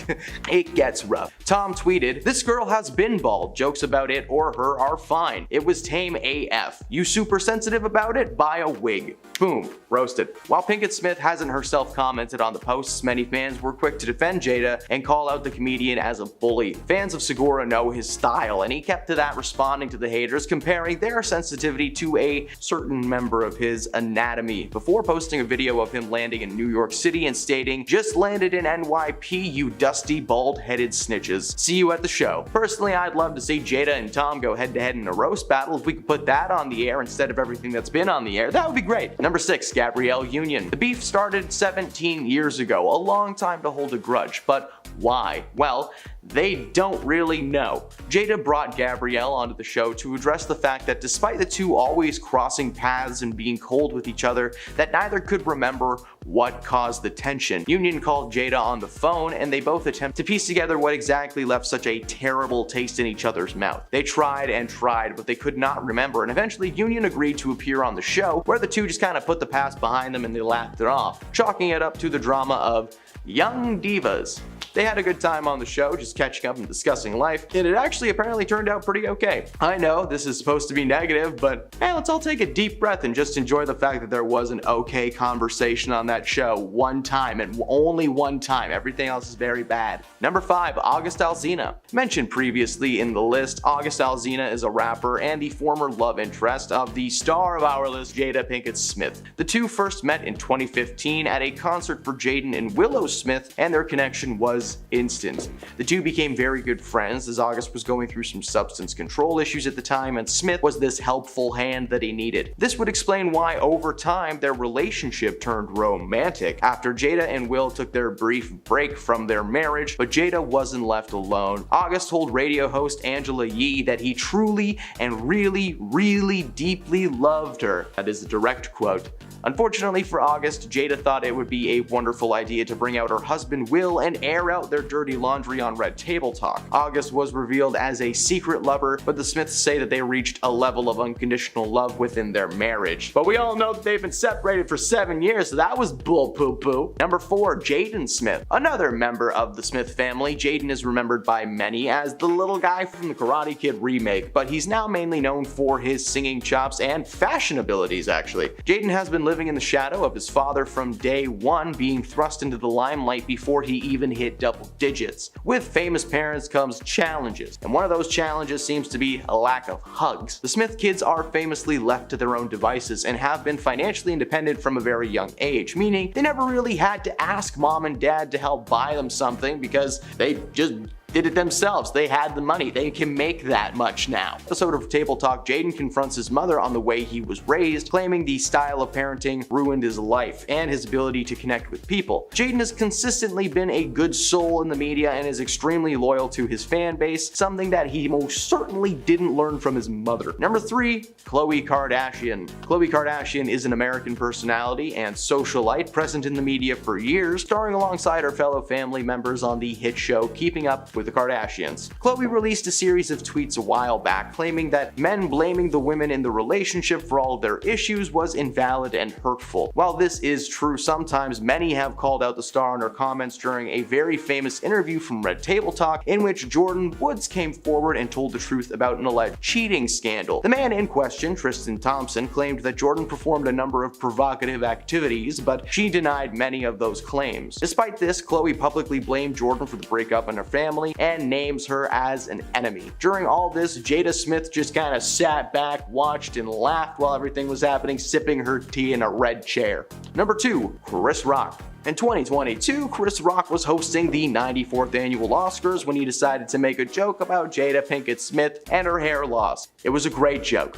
It gets rough. Tom tweeted, "This girl has been bald. Jokes about it or her are fine. It was tame AF. You super sensitive about it? Buy a wig." Boom. Roasted. While Pinkett Smith hasn't herself commented on the posts, many fans were quick to defend Jada and call out the comedian as a bully. Fans of Segura know his style, and he kept to that, responding to the haters, comparing their sensitivity to a certain member of his anatomy, before posting a video of him landing in New York City and stating, "Just landed in NYP, you dusty bald-headed snitches. See you at the show." Personally, I'd love to see Jada and Tom go head-to-head in a roast battle. If we could put that on the air instead of everything that's been on the air, that would be great. Number 6, Gabrielle Union. The beef started 17 years ago, a long time to hold a grudge, but why? Well, They don't really know. Jada brought Gabrielle onto the show to address the fact that despite the two always crossing paths and being cold with each other, that neither could remember what caused the tension. Union called Jada on the phone and they both attempt to piece together what exactly left such a terrible taste in each other's mouth. They tried and tried, but they could not remember, and eventually Union agreed to appear on the show, where the two just kind of put the past behind them and they laughed it off, chalking it up to the drama of young divas. They had a good time on the show, just catching up and discussing life, and it actually apparently turned out pretty okay. I know this is supposed to be negative, but hey, let's all take a deep breath and just enjoy the fact that there was an okay conversation on that show one time, and only one time. Everything else is very bad. Number 5, August Alsina. Mentioned previously in the list, August Alsina is a rapper and the former love interest of the star of our list, Jada Pinkett Smith. The two first met in 2015 at a concert for Jaden and Willow Smith, and their connection was instant. The two became very good friends as August was going through some substance control issues at the time, and Smith was this helpful hand that he needed. This would explain why over time their relationship turned romantic after Jada and Will took their brief break from their marriage, but Jada wasn't left alone. August told radio host Angela Yee that he truly and really deeply loved her. That is a direct quote. Unfortunately for August, Jada thought it would be a wonderful idea to bring out her husband Will and air out their dirty laundry on Red Table Talk. August was revealed as a secret lover, but the Smiths say that they reached a level of unconditional love within their marriage. But we all know that they've been separated for 7 years, so that was bull poo poo. Number 4, Jaden Smith. Another member of the Smith family, Jaden is remembered by many as the little guy from the Karate Kid remake, but he's now mainly known for his singing chops and fashion abilities actually. Jaden has been living in the shadow of his father from day one, being thrust into the limelight before he even hit double digits. With famous parents comes challenges, and one of those challenges seems to be a lack of hugs. The Smith kids are famously left to their own devices and have been financially independent from a very young age, meaning they never really had to ask mom and dad to help buy them something because they just did it themselves. They had the money. They can make that much now. Episode of Table Talk, Jaden confronts his mother on the way he was raised, claiming the style of parenting ruined his life and his ability to connect with people. Jaden has consistently been a good soul in the media and is extremely loyal to his fan base, something that he most certainly didn't learn from his mother. Number 3, Khloe Kardashian. Khloe Kardashian is an American personality and socialite present in the media for years, starring alongside her fellow family members on the hit show Keeping Up with the Kardashians. Khloe released a series of tweets a while back claiming that men blaming the women in the relationship for all of their issues was invalid and hurtful. While this is true sometimes, many have called out the star in her comments during a very famous interview from Red Table Talk in which Jordan Woods came forward and told the truth about an alleged cheating scandal. The man in question, Tristan Thompson, claimed that Jordan performed a number of provocative activities, but she denied many of those claims. Despite this, Khloe publicly blamed Jordan for the breakup in her family and names her as an enemy. During all this, Jada Smith just kind of sat back, watched, and laughed while everything was happening, sipping her tea in a red chair. Number 2, Chris Rock. In 2022, Chris Rock was hosting the 94th annual Oscars when he decided to make a joke about Jada Pinkett Smith and her hair loss. It was a great joke.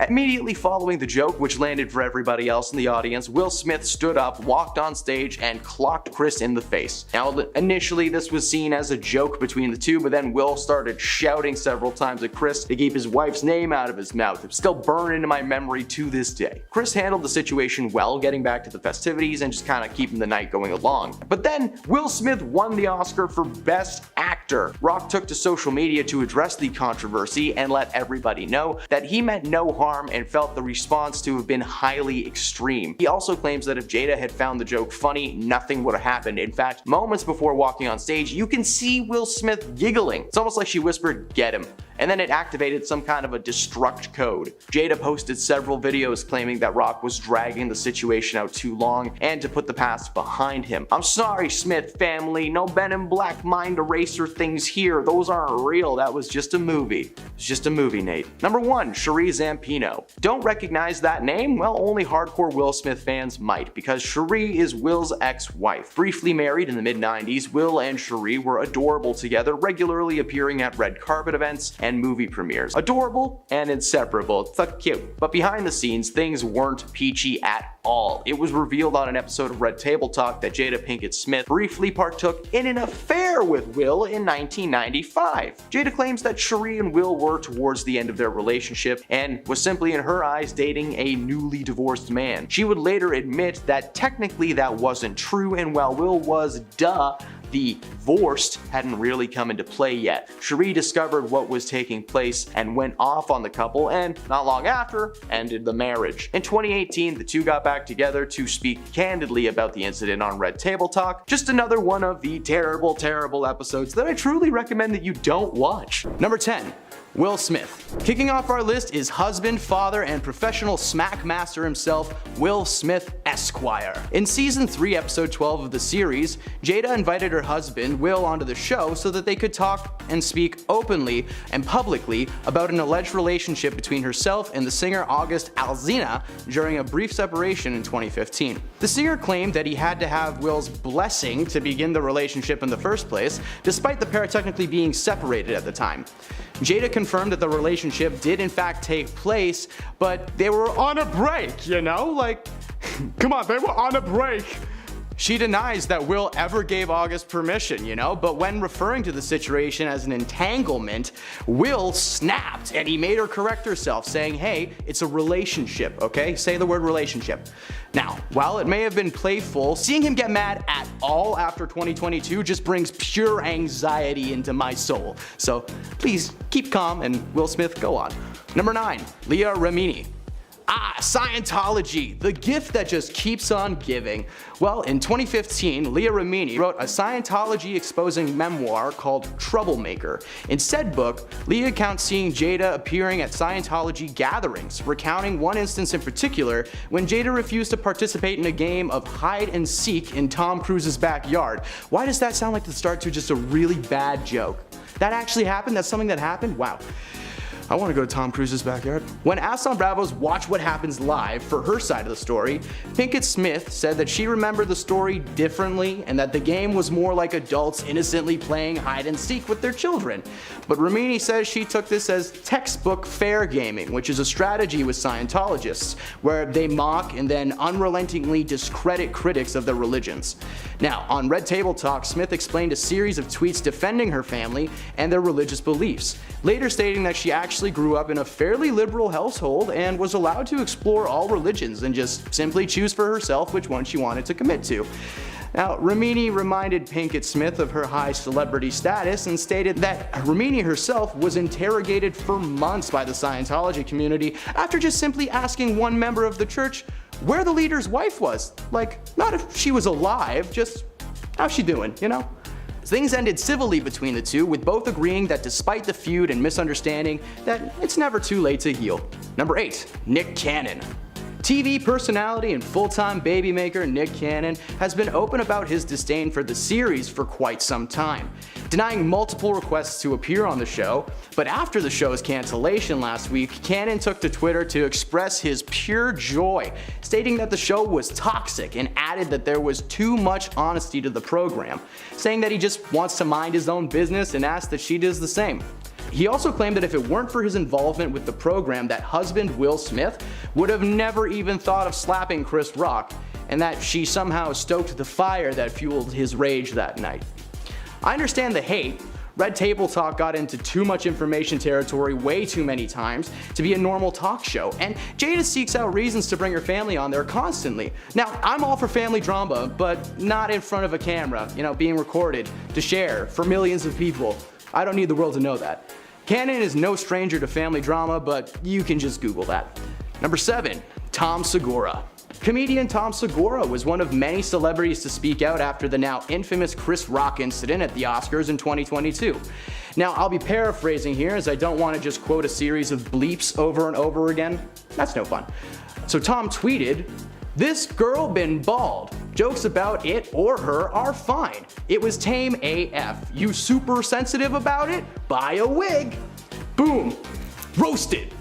Immediately following the joke, which landed for everybody else in the audience, Will Smith stood up, walked on stage, and clocked Chris in the face. Now, initially this was seen as a joke between the two, but then Will started shouting several times at Chris to keep his wife's name out of his mouth. It's still burned into my memory to this day. Chris handled the situation well, getting back to the festivities and just kind of keeping the night going along. But then, Will Smith won the Oscar for Best Actor. Rock took to social media to address the controversy and let everybody know that he meant no harm and felt the response to have been highly extreme. He also claims that if Jada had found the joke funny, nothing would have happened. In fact, moments before walking on stage, you can see Will Smith giggling. It's almost like she whispered, "Get him," and then it activated some kind of a destruct code. Jada posted several videos claiming that Rock was dragging the situation out too long and to put the past behind him. "I'm sorry, Smith family, no Ben in Black mind eraser things here. Those aren't real. That was just a movie." It's just a movie, Nate. Number 1, Cherie Zampino. Filipino. Don't recognize that name? Well, only hardcore Will Smith fans might, because Cherie is Will's ex-wife. Briefly married in the mid-90s, Will and Cherie were adorable together, regularly appearing at red carpet events and movie premieres. Adorable and inseparable. It's cute. But behind the scenes, things weren't peachy at all. It was revealed on an episode of Red Table Talk that Jada Pinkett Smith briefly partook in an affair with Will in 1995. Jada claims that Cherie and Will were towards the end of their relationship and was simply in her eyes dating a newly divorced man. She would later admit that technically that wasn't true, and while Will was divorced, hadn't really come into play yet. Cherie discovered what was taking place and went off on the couple, and not long after, ended the marriage. In 2018, the two got back together to speak candidly about the incident on Red Table Talk. Just another one of the terrible, terrible episodes that I truly recommend that you don't watch. Number 10. Will Smith. Kicking off our list is husband, father, and professional smack master himself, Will Smith Esquire. In season 3, episode 12 of the series, Jada invited her husband, Will, onto the show so that they could talk and speak openly and publicly about an alleged relationship between herself and the singer August Alsina during a brief separation in 2015. The singer claimed that he had to have Will's blessing to begin the relationship in the first place, despite the pair technically being separated at the time. Jada confirmed that the relationship did in fact take place, but they were on a break, you know? Like, come on, they were on a break. She denies that Will ever gave August permission, you know, but when referring to the situation as an entanglement, Will snapped and he made her correct herself, saying, hey, it's a relationship, okay? Say the word relationship. Now, while it may have been playful, seeing him get mad at all after 2022 just brings pure anxiety into my soul. So please keep calm and Will Smith, go on. Number 9, Leah Remini. Scientology, the gift that just keeps on giving. Well, in 2015, Leah Remini wrote a Scientology exposing memoir called Troublemaker. In said book, Leah recounts seeing Jada appearing at Scientology gatherings, recounting one instance in particular when Jada refused to participate in a game of hide and seek in Tom Cruise's backyard. Why does that sound like the start to just a really bad joke? That actually happened? That's something that happened? Wow. I want to go to Tom Cruise's backyard. When asked on Bravo's Watch What Happens Live for her side of the story, Pinkett Smith said that she remembered the story differently and that the game was more like adults innocently playing hide and seek with their children. But Remini says she took this as textbook fair gaming, which is a strategy with Scientologists, where they mock and then unrelentingly discredit critics of their religions. Now, on Red Table Talk, Smith explained a series of tweets defending her family and their religious beliefs, later stating that she actually grew up in a fairly liberal household and was allowed to explore all religions and just simply choose for herself which one she wanted to commit to. Now, Remini reminded Pinkett Smith of her high celebrity status and stated that Remini herself was interrogated for months by the Scientology community after just simply asking one member of the church where the leader's wife was. Like, not if she was alive, just how's she doing, you know? Things ended civilly between the two, with both agreeing that despite the feud and misunderstanding, that it's never too late to heal. Number 8, Nick Cannon. TV personality and full-time baby maker Nick Cannon has been open about his disdain for the series for quite some time, denying multiple requests to appear on the show. But after the show's cancellation last week, Cannon took to Twitter to express his pure joy, stating that the show was toxic and added that there was too much honesty to the program, saying that he just wants to mind his own business and asked that she does the same. He also claimed that if it weren't for his involvement with the program, that husband Will Smith would have never even thought of slapping Chris Rock, and that she somehow stoked the fire that fueled his rage that night. I understand the hate. Red Table Talk got into too much information territory way too many times to be a normal talk show, and Jada seeks out reasons to bring her family on there constantly. Now, I'm all for family drama, but not in front of a camera, you know, being recorded to share for millions of people. I don't need the world to know that. Cannon is no stranger to family drama, but you can just Google that. Number 7, Tom Segura. Comedian Tom Segura was one of many celebrities to speak out after the now infamous Chris Rock incident at the Oscars in 2022. Now, I'll be paraphrasing here as I don't want to just quote a series of bleeps over and over again. That's no fun. So Tom tweeted, "This girl been bald. Jokes about it or her are fine. It was tame AF. You super sensitive about it? Buy a wig." Boom. Roasted.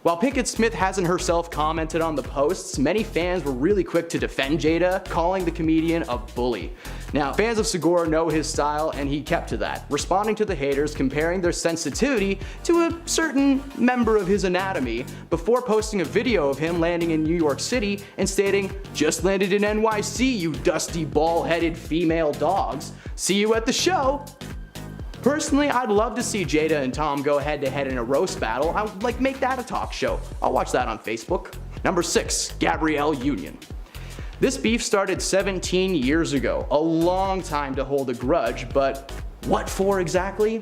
While Pinkett Smith hasn't herself commented on the posts, many fans were really quick to defend Jada, calling the comedian a bully. Now, fans of Segura know his style, and he kept to that, responding to the haters, comparing their sensitivity to a certain member of his anatomy, before posting a video of him landing in New York City and stating, "Just landed in NYC, you dusty ball-headed female dogs. See you at the show." Personally, I'd love to see Jada and Tom go head-to-head in a roast battle. I would make that a talk show. I'll watch that on Facebook. Number 6, Gabrielle Union. This beef started 17 years ago, a long time to hold a grudge, but what for exactly?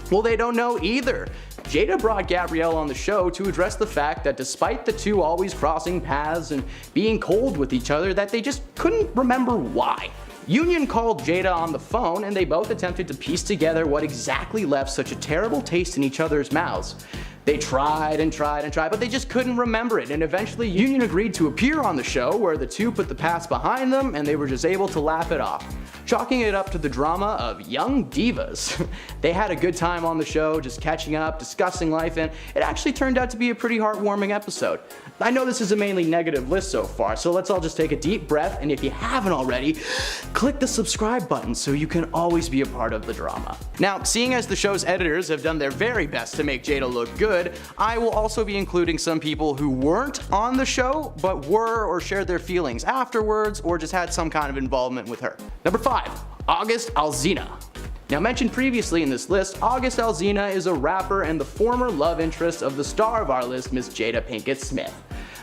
Well, they don't know either. Jada brought Gabrielle on the show to address the fact that despite the two always crossing paths and being cold with each other, that they just couldn't remember why. Union called Jada on the phone, and they both attempted to piece together what exactly left such a terrible taste in each other's mouths. They tried and tried and tried, but they just couldn't remember it, and eventually Union agreed to appear on the show, where the two put the past behind them and they were just able to laugh it off, chalking it up to the drama of young divas. They had a good time on the show, just catching up, discussing life, and it actually turned out to be a pretty heartwarming episode. I know this is a mainly negative list so far, so let's all just take a deep breath, and if you haven't already, click the subscribe button so you can always be a part of the drama. Now, seeing as the show's editors have done their very best to make Jada look good, I will also be including some people who weren't on the show, but were or shared their feelings afterwards, or just had some kind of involvement with her. Number 5, August Alsina. Now, mentioned previously in this list, August Alsina is a rapper and the former love interest of the star of our list, Miss Jada Pinkett Smith.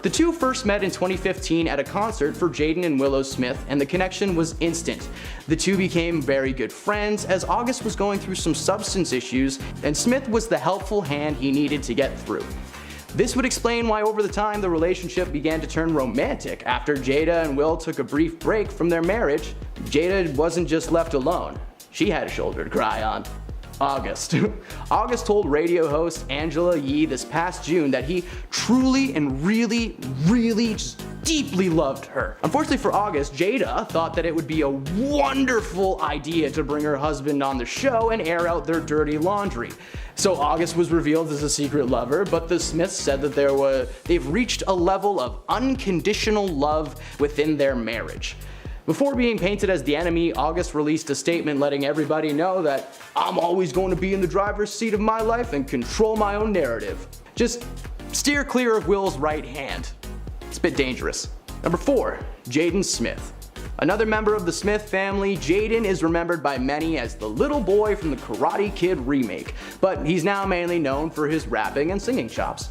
The two first met in 2015 at a concert for Jaden and Willow Smith, and the connection was instant. The two became very good friends as August was going through some substance issues, and Smith was the helpful hand he needed to get through. This would explain why over the time the relationship began to turn romantic. After Jada and Will took a brief break from their marriage, Jada wasn't just left alone. She had a shoulder to cry on. August. August told radio host Angela Yee this past June that he truly and really just deeply loved her. Unfortunately for August, Jada thought that it would be a wonderful idea to bring her husband on the show and air out their dirty laundry. So August was revealed as a secret lover, but the Smiths said that they've reached a level of unconditional love within their marriage. Before being painted as the enemy, August released a statement letting everybody know that I'm always going to be in the driver's seat of my life and control my own narrative. Just steer clear of Will's right hand. It's a bit dangerous. Number 4, Jaden Smith. Another member of the Smith family, Jaden is remembered by many as the little boy from the Karate Kid remake, but he's now mainly known for his rapping and singing chops.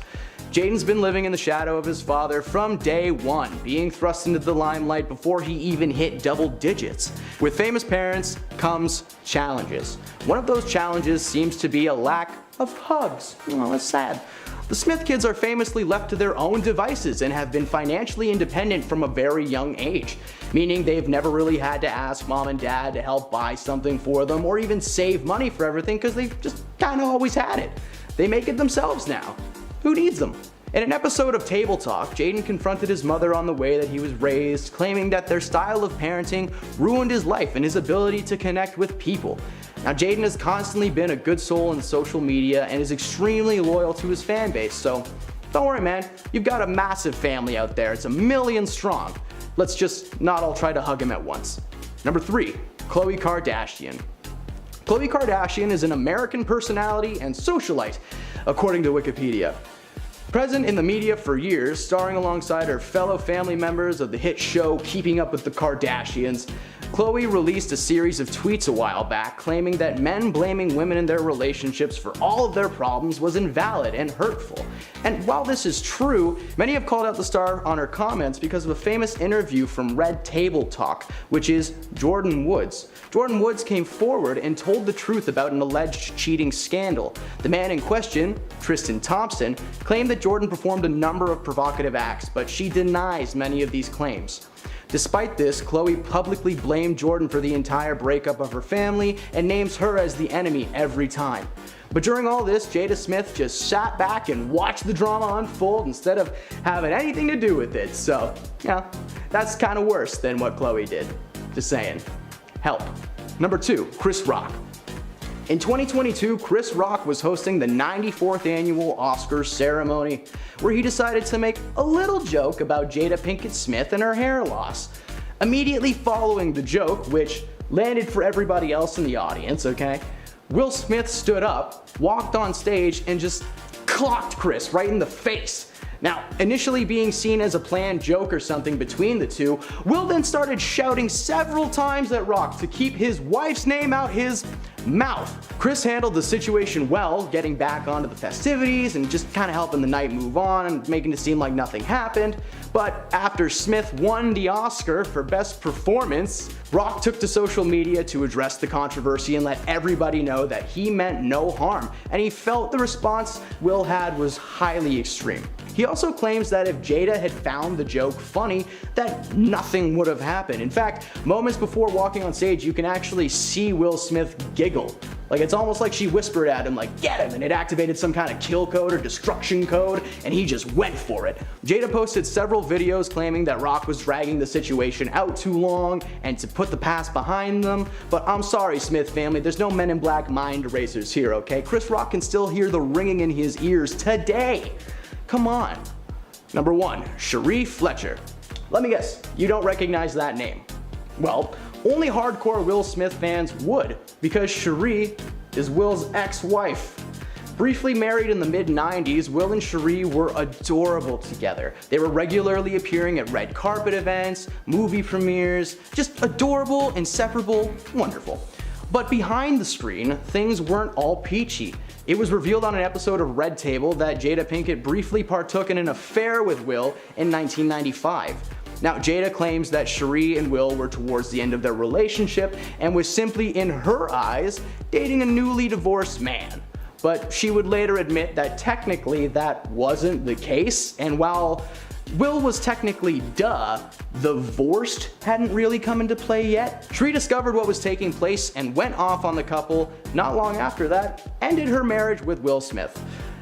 Jaden's been living in the shadow of his father from day one, being thrust into the limelight before he even hit double digits. With famous parents comes challenges. One of those challenges seems to be a lack of hugs. Oh, that's sad. The Smith kids are famously left to their own devices and have been financially independent from a very young age, meaning they've never really had to ask mom and dad to help buy something for them or even save money for everything because they've just kind of always had it. They make it themselves now. Who needs them? In an episode of Table Talk, Jaden confronted his mother on the way that he was raised, claiming that their style of parenting ruined his life and his ability to connect with people. Now, Jaden has constantly been a good soul in social media and is extremely loyal to his fan base, so don't worry, man, you've got a massive family out there. It's 1 million strong. Let's just not all try to hug him at once. Number 3, Khloe Kardashian. Khloe Kardashian is an American personality and socialite, according to Wikipedia. Present in the media for years, starring alongside her fellow family members of the hit show Keeping Up with the Kardashians, Khloe released a series of tweets a while back claiming that men blaming women in their relationships for all of their problems was invalid and hurtful. And while this is true, many have called out the star on her comments because of a famous interview from Red Table Talk, which is Jordan Woods. Jordan Woods came forward and told the truth about an alleged cheating scandal. The man in question, Tristan Thompson, claimed that Jordan performed a number of provocative acts, but she denies many of these claims. Despite this, Khloe publicly blamed Jordan for the entire breakup of her family and names her as the enemy every time. But during all this, Jada Smith just sat back and watched the drama unfold instead of having anything to do with it. So, yeah, that's kind of worse than what Khloe did. Just saying. Help. Number 2, Chris Rock. In 2022, Chris Rock was hosting the 94th annual Oscars ceremony, where he decided to make a little joke about Jada Pinkett Smith and her hair loss. Immediately following the joke, which landed for everybody else in the audience, okay, Will Smith stood up, walked on stage, and just clocked Chris right in the face. Now, initially being seen as a planned joke or something between the two, Will then started shouting several times at Rock to keep his wife's name out his mouth. Chris handled the situation well, getting back onto the festivities and just kind of helping the night move on and making it seem like nothing happened. But after Smith won the Oscar for Best Performance, Rock took to social media to address the controversy and let everybody know that he meant no harm, and he felt the response Will had was highly extreme. He also claims that if Jada had found the joke funny, that nothing would have happened. In fact, moments before walking on stage, you can actually see Will Smith giggle. Like, it's almost like she whispered at him, like, "Get him," and it activated some kind of kill code or destruction code, and he just went for it. Jada posted several videos claiming that Rock was dragging the situation out too long and to put the past behind them, but I'm sorry, Smith family, there's no Men in Black mind erasers here, okay? Chris Rock can still hear the ringing in his ears today. Come on. Number 1, Cherie Fletcher. Let me guess, you don't recognize that name. Well, only hardcore Will Smith fans would, because Cherie is Will's ex-wife. Briefly married in the mid-90s, Will and Cherie were adorable together. They were regularly appearing at red carpet events, movie premieres, just adorable, inseparable, wonderful. But behind the screen, things weren't all peachy. It was revealed on an episode of Red Table that Jada Pinkett briefly partook in an affair with Will in 1995. Now, Jada claims that Cherie and Will were towards the end of their relationship and was simply, in her eyes, dating a newly divorced man. But she would later admit that technically that wasn't the case, and while Will was technically divorced hadn't really come into play yet, Cherie discovered what was taking place and went off on the couple. Not long after that, ended her marriage with Will Smith.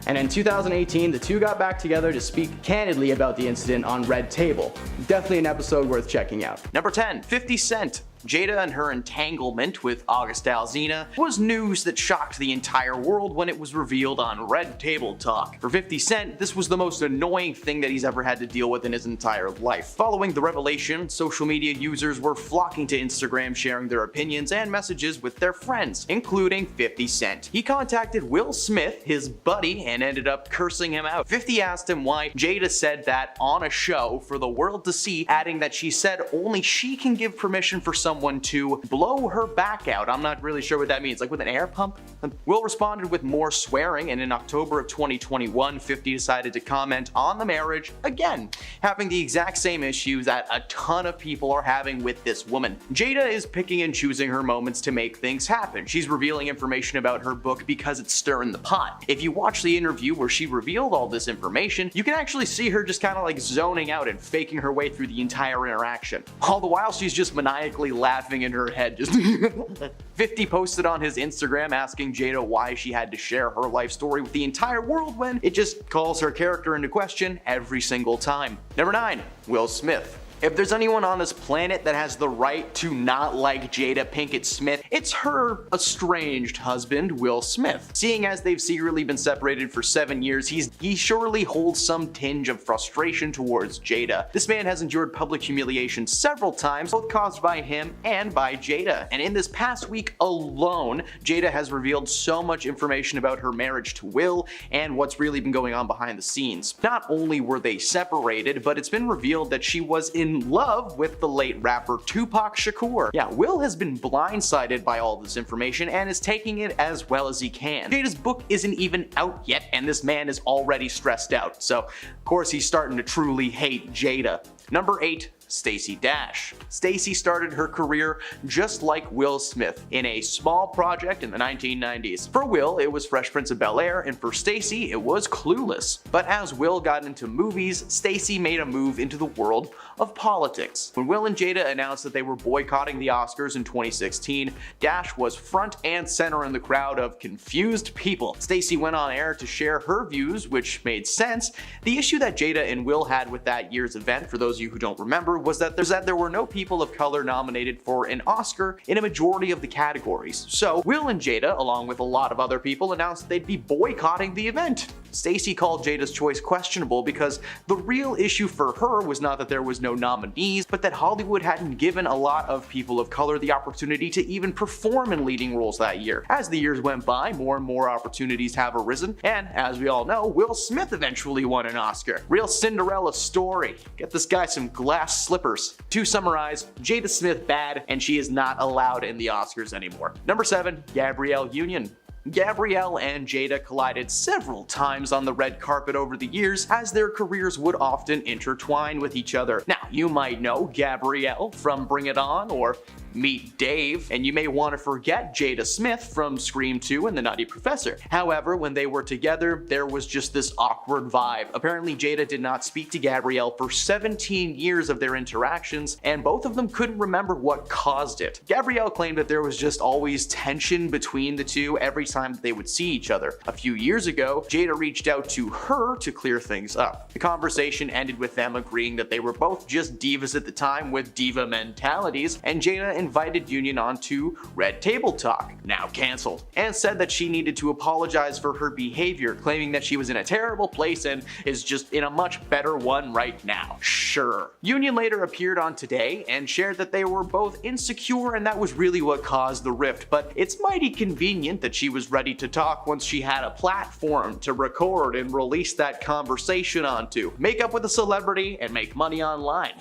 And in 2018, the two got back together to speak candidly about the incident on Red Table. Definitely an episode worth checking out. Number 10, 50 Cent. Jada and her entanglement with August Alsina was news that shocked the entire world when it was revealed on Red Table Talk. For 50 Cent, this was the most annoying thing that he's ever had to deal with in his entire life. Following the revelation, social media users were flocking to Instagram, sharing their opinions and messages with their friends, including 50 Cent. He contacted Will Smith, his buddy, and ended up cursing him out. 50 asked him why Jada said that on a show for the world to see, adding that she said only she can give permission for someone to blow her back out. I'm not really sure what that means, like with an air pump? Will responded with more swearing, and in October of 2021, 50 decided to comment on the marriage again, having the exact same issue that a ton of people are having with this woman. Jada is picking and choosing her moments to make things happen. She's revealing information about her book because it's stirring the pot. If you watch the interview where she revealed all this information, you can actually see her just kind of like zoning out and faking her way through the entire interaction. All the while she's just maniacally laughing in her head. Just 50 posted on his Instagram asking Jada why she had to share her life story with the entire world when it just calls her character into question every single time. Number 9, Will Smith. If there's anyone on this planet that has the right to not like Jada Pinkett Smith, it's her estranged husband, Will Smith. Seeing as they've secretly been separated for 7 years, he surely holds some tinge of frustration towards Jada. This man has endured public humiliation several times, both caused by him and by Jada. And in this past week alone, Jada has revealed so much information about her marriage to Will and what's really been going on behind the scenes. Not only were they separated, but it's been revealed that she was in love with the late rapper Tupac Shakur. Yeah, Will has been blindsided by all this information and is taking it as well as he can. Jada's book isn't even out yet, and this man is already stressed out, so of course he's starting to truly hate Jada. Number 8, Stacey Dash. Stacey started her career just like Will Smith, in a small project in the 1990s. For Will, it was Fresh Prince of Bel-Air, and for Stacey, it was Clueless. But as Will got into movies, Stacey made a move into the world of politics. When Will and Jada announced that they were boycotting the Oscars in 2016, Dash was front and center in the crowd of confused people. Stacey went on air to share her views, which made sense. The issue that Jada and Will had with that year's event, for those of you who don't remember, however, was that there were no people of color nominated for an Oscar in a majority of the categories. So Will and Jada, along with a lot of other people, announced they'd be boycotting the event. Stacey called Jada's choice questionable because the real issue for her was not that there was no nominees, but that Hollywood hadn't given a lot of people of color the opportunity to even perform in leading roles that year. As the years went by, more and more opportunities have arisen, and as we all know, Will Smith eventually won an Oscar. Real Cinderella story. Get this guy some glass slippers. To summarize, Jada Smith bad, and she is not allowed in the Oscars anymore. Number 7, Gabrielle Union. Gabrielle and Jada collided several times on the red carpet over the years, as their careers would often intertwine with each other. Now, you might know Gabrielle from Bring It On or Meet Dave, and you may want to forget Jada Smith from Scream 2 and The Nutty Professor. However, when they were together, there was just this awkward vibe. Apparently, Jada did not speak to Gabrielle for 17 years of their interactions, and both of them couldn't remember what caused it. Gabrielle claimed that there was just always tension between the two every time that they would see each other. A few years ago, Jada reached out to her to clear things up. The conversation ended with them agreeing that they were both just divas at the time with diva mentalities, and Jada invited Union onto Red Table Talk, now cancelled, and said that she needed to apologize for her behavior, claiming that she was in a terrible place and is just in a much better one right now. Sure. Union later appeared on Today and shared that they were both insecure and that was really what caused the rift, but it's mighty convenient that she was ready to talk once she had a platform to record and release that conversation onto. Make up with a celebrity and make money online.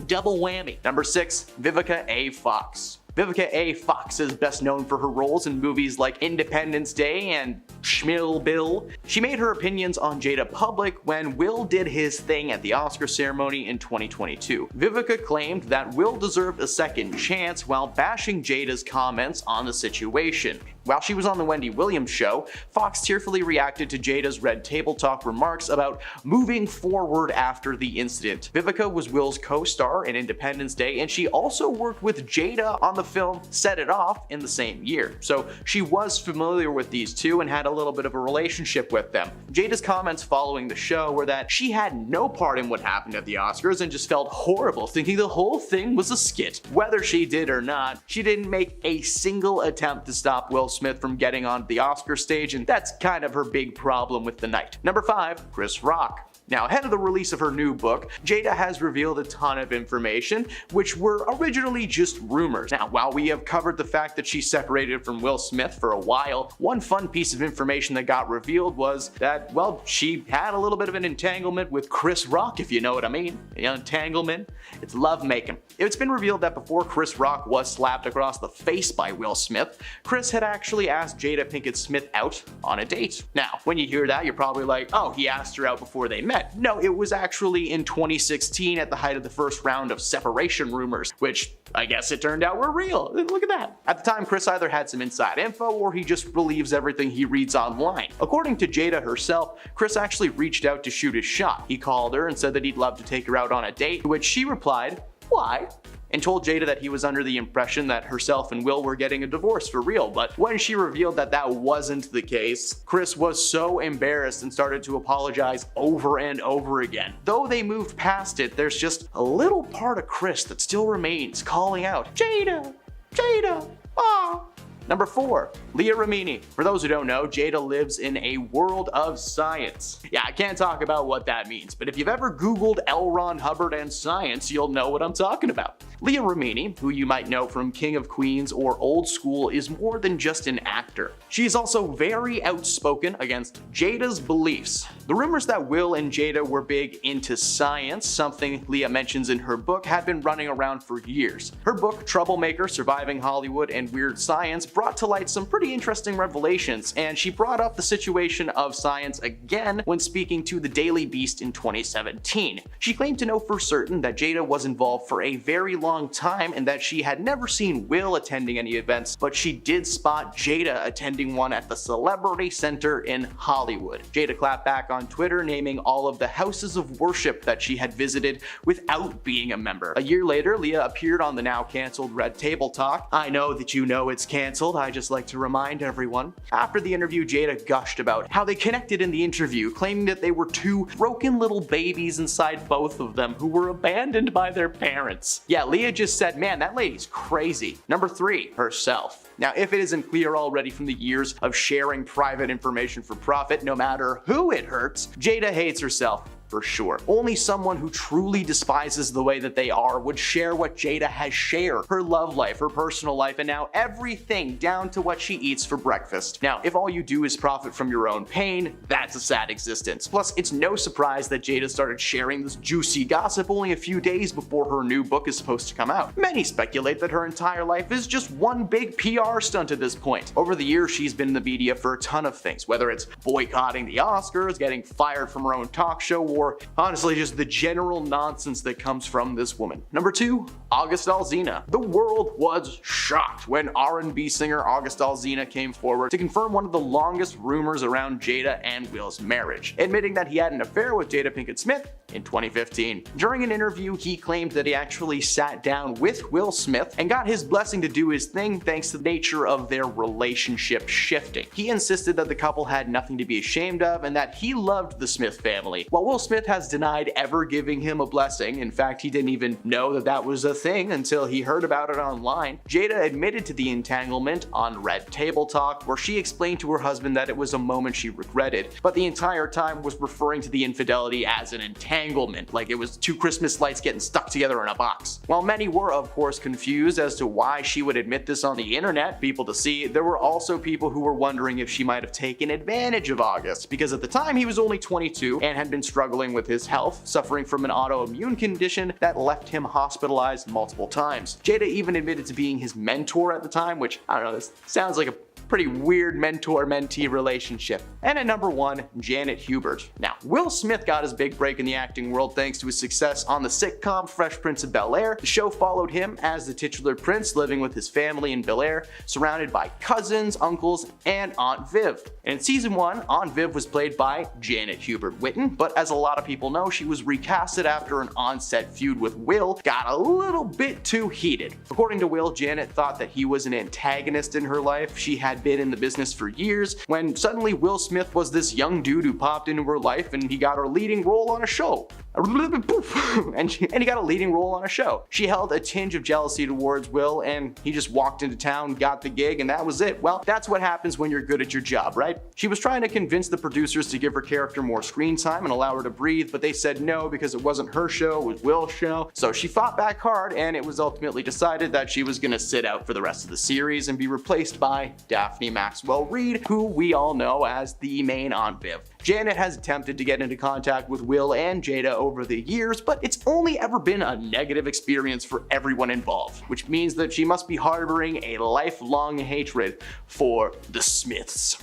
Double whammy. Number 6, Vivica A. Fox. Vivica A. Fox is best known for her roles in movies like Independence Day and Schmill Bill. She made her opinions on Jada public when Will did his thing at the Oscar ceremony in 2022. Vivica claimed that Will deserved a second chance while bashing Jada's comments on the situation. While she was on the Wendy Williams show, Fox tearfully reacted to Jada's Red Table Talk remarks about moving forward after the incident. Vivica was Will's co-star in Independence Day, and she also worked with Jada on the film Set It Off in the same year. So she was familiar with these two and had a little bit of a relationship with them. Jada's comments following the show were that she had no part in what happened at the Oscars and just felt horrible, thinking the whole thing was a skit. Whether she did or not, she didn't make a single attempt to stop Will Smith from getting onto the Oscar stage, and that's kind of her big problem with the night. Number 5, Chris Rock. Now, ahead of the release of her new book, Jada has revealed a ton of information, which were originally just rumors. Now, while we have covered the fact that she separated from Will Smith for a while, one fun piece of information that got revealed was that, well, she had a little bit of an entanglement with Chris Rock, if you know what I mean. Entanglement? It's lovemaking. It's been revealed that before Chris Rock was slapped across the face by Will Smith, Chris had actually asked Jada Pinkett Smith out on a date. Now, when you hear that, you're probably like, oh, he asked her out before they met. No, it was actually in 2016 at the height of the first round of separation rumors, which I guess it turned out were real. Look at that. At the time, Chris either had some inside info or he just believes everything he reads online. According to Jada herself, Chris actually reached out to shoot his shot. He called her and said that he'd love to take her out on a date, to which she replied, "Why?" and told Jada that he was under the impression that herself and Will were getting a divorce for real. But when she revealed that that wasn't the case, Chris was so embarrassed and started to apologize over and over again. Though they moved past it, there's just a little part of Chris that still remains calling out, "Jada! Jada! Ah!" Number 4, Leah Remini. For those who don't know, Jada lives in a world of science. Yeah, I can't talk about what that means, but if you've ever Googled L. Ron Hubbard and science, you'll know what I'm talking about. Leah Remini, who you might know from King of Queens or Old School, is more than just an actor. She is also very outspoken against Jada's beliefs. The rumors that Will and Jada were big into science, something Leah mentions in her book, had been running around for years. Her book, Troublemaker: Surviving Hollywood and Weird Science, brought to light some pretty interesting revelations, and she brought up the situation of science again when speaking to the Daily Beast in 2017. She claimed to know for certain that Jada was involved for a very long long time and that she had never seen Will attending any events, but she did spot Jada attending one at the Celebrity Center in Hollywood. Jada clapped back on Twitter, naming all of the houses of worship that she had visited without being a member. A year later, Leah appeared on the now cancelled Red Table Talk. I know that you know it's cancelled, I just like to remind everyone. After the interview, Jada gushed about how they connected in the interview, claiming that they were two broken little babies inside both of them who were abandoned by their parents. Yeah, Leah just said, man, that lady's crazy. Number 3, herself. Now, if it isn't clear already from the years of sharing private information for profit, no matter who it hurts, Jada hates herself. For sure. Only someone who truly despises the way that they are would share what Jada has shared. Her love life, her personal life, and now everything down to what she eats for breakfast. Now, if all you do is profit from your own pain, that's a sad existence. Plus, it's no surprise that Jada started sharing this juicy gossip only a few days before her new book is supposed to come out. Many speculate that her entire life is just one big PR stunt at this point. Over the years, she's been in the media for a ton of things, whether it's boycotting the Oscars, getting fired from her own talk show, or honestly just the general nonsense that comes from this woman. Number 2, August Alsina. The world was shocked when R&B singer August Alsina came forward to confirm one of the longest rumors around Jada and Will's marriage, admitting that he had an affair with Jada Pinkett Smith in 2015. During an interview, he claimed that he actually sat down with Will Smith and got his blessing to do his thing thanks to the nature of their relationship shifting. He insisted that the couple had nothing to be ashamed of and that he loved the Smith family. While Will Smith has denied ever giving him a blessing, in fact he didn't even know that that was a thing until he heard about it online, Jada admitted to the entanglement on Red Table Talk, where she explained to her husband that it was a moment she regretted, but the entire time was referring to the infidelity as an entanglement, like it was 2 Christmas lights getting stuck together in a box. While many were of course confused as to why she would admit this on the internet, people to see, there were also people who were wondering if she might have taken advantage of August, because at the time he was only 22 and had been struggling with his health, suffering from an autoimmune condition that left him hospitalized multiple times. Jada even admitted to being his mentor at the time, which, I don't know, this sounds like a pretty weird mentor-mentee relationship. And at number 1, Janet Hubert. Now, Will Smith got his big break in the acting world thanks to his success on the sitcom Fresh Prince of Bel-Air. The show followed him as the titular prince living with his family in Bel-Air, surrounded by cousins, uncles, and Aunt Viv. And in season 1, Aunt Viv was played by Janet Hubert Witten, but as a lot of people know, she was recasted after an on-set feud with Will got a little bit too heated. According to Will, Janet thought that he was an antagonist in her life. She had been in the business for years, when suddenly Will Smith was this young dude who popped into her life and he got her leading role on a show. And he got a leading role on a show. She held a tinge of jealousy towards Will and he just walked into town, got the gig, and that was it. Well, that's what happens when you're good at your job, right? She was trying to convince the producers to give her character more screen time and allow her to breathe, but they said no because it wasn't her show, it was Will's show. So she fought back hard and it was ultimately decided that she was gonna sit out for the rest of the series and be replaced by Daphne Maxwell Reid, who we all know as the main Aunt Viv. Janet has attempted to get into contact with Will and Jada over the years, but it's only ever been a negative experience for everyone involved, which means that she must be harboring a lifelong hatred for the Smiths.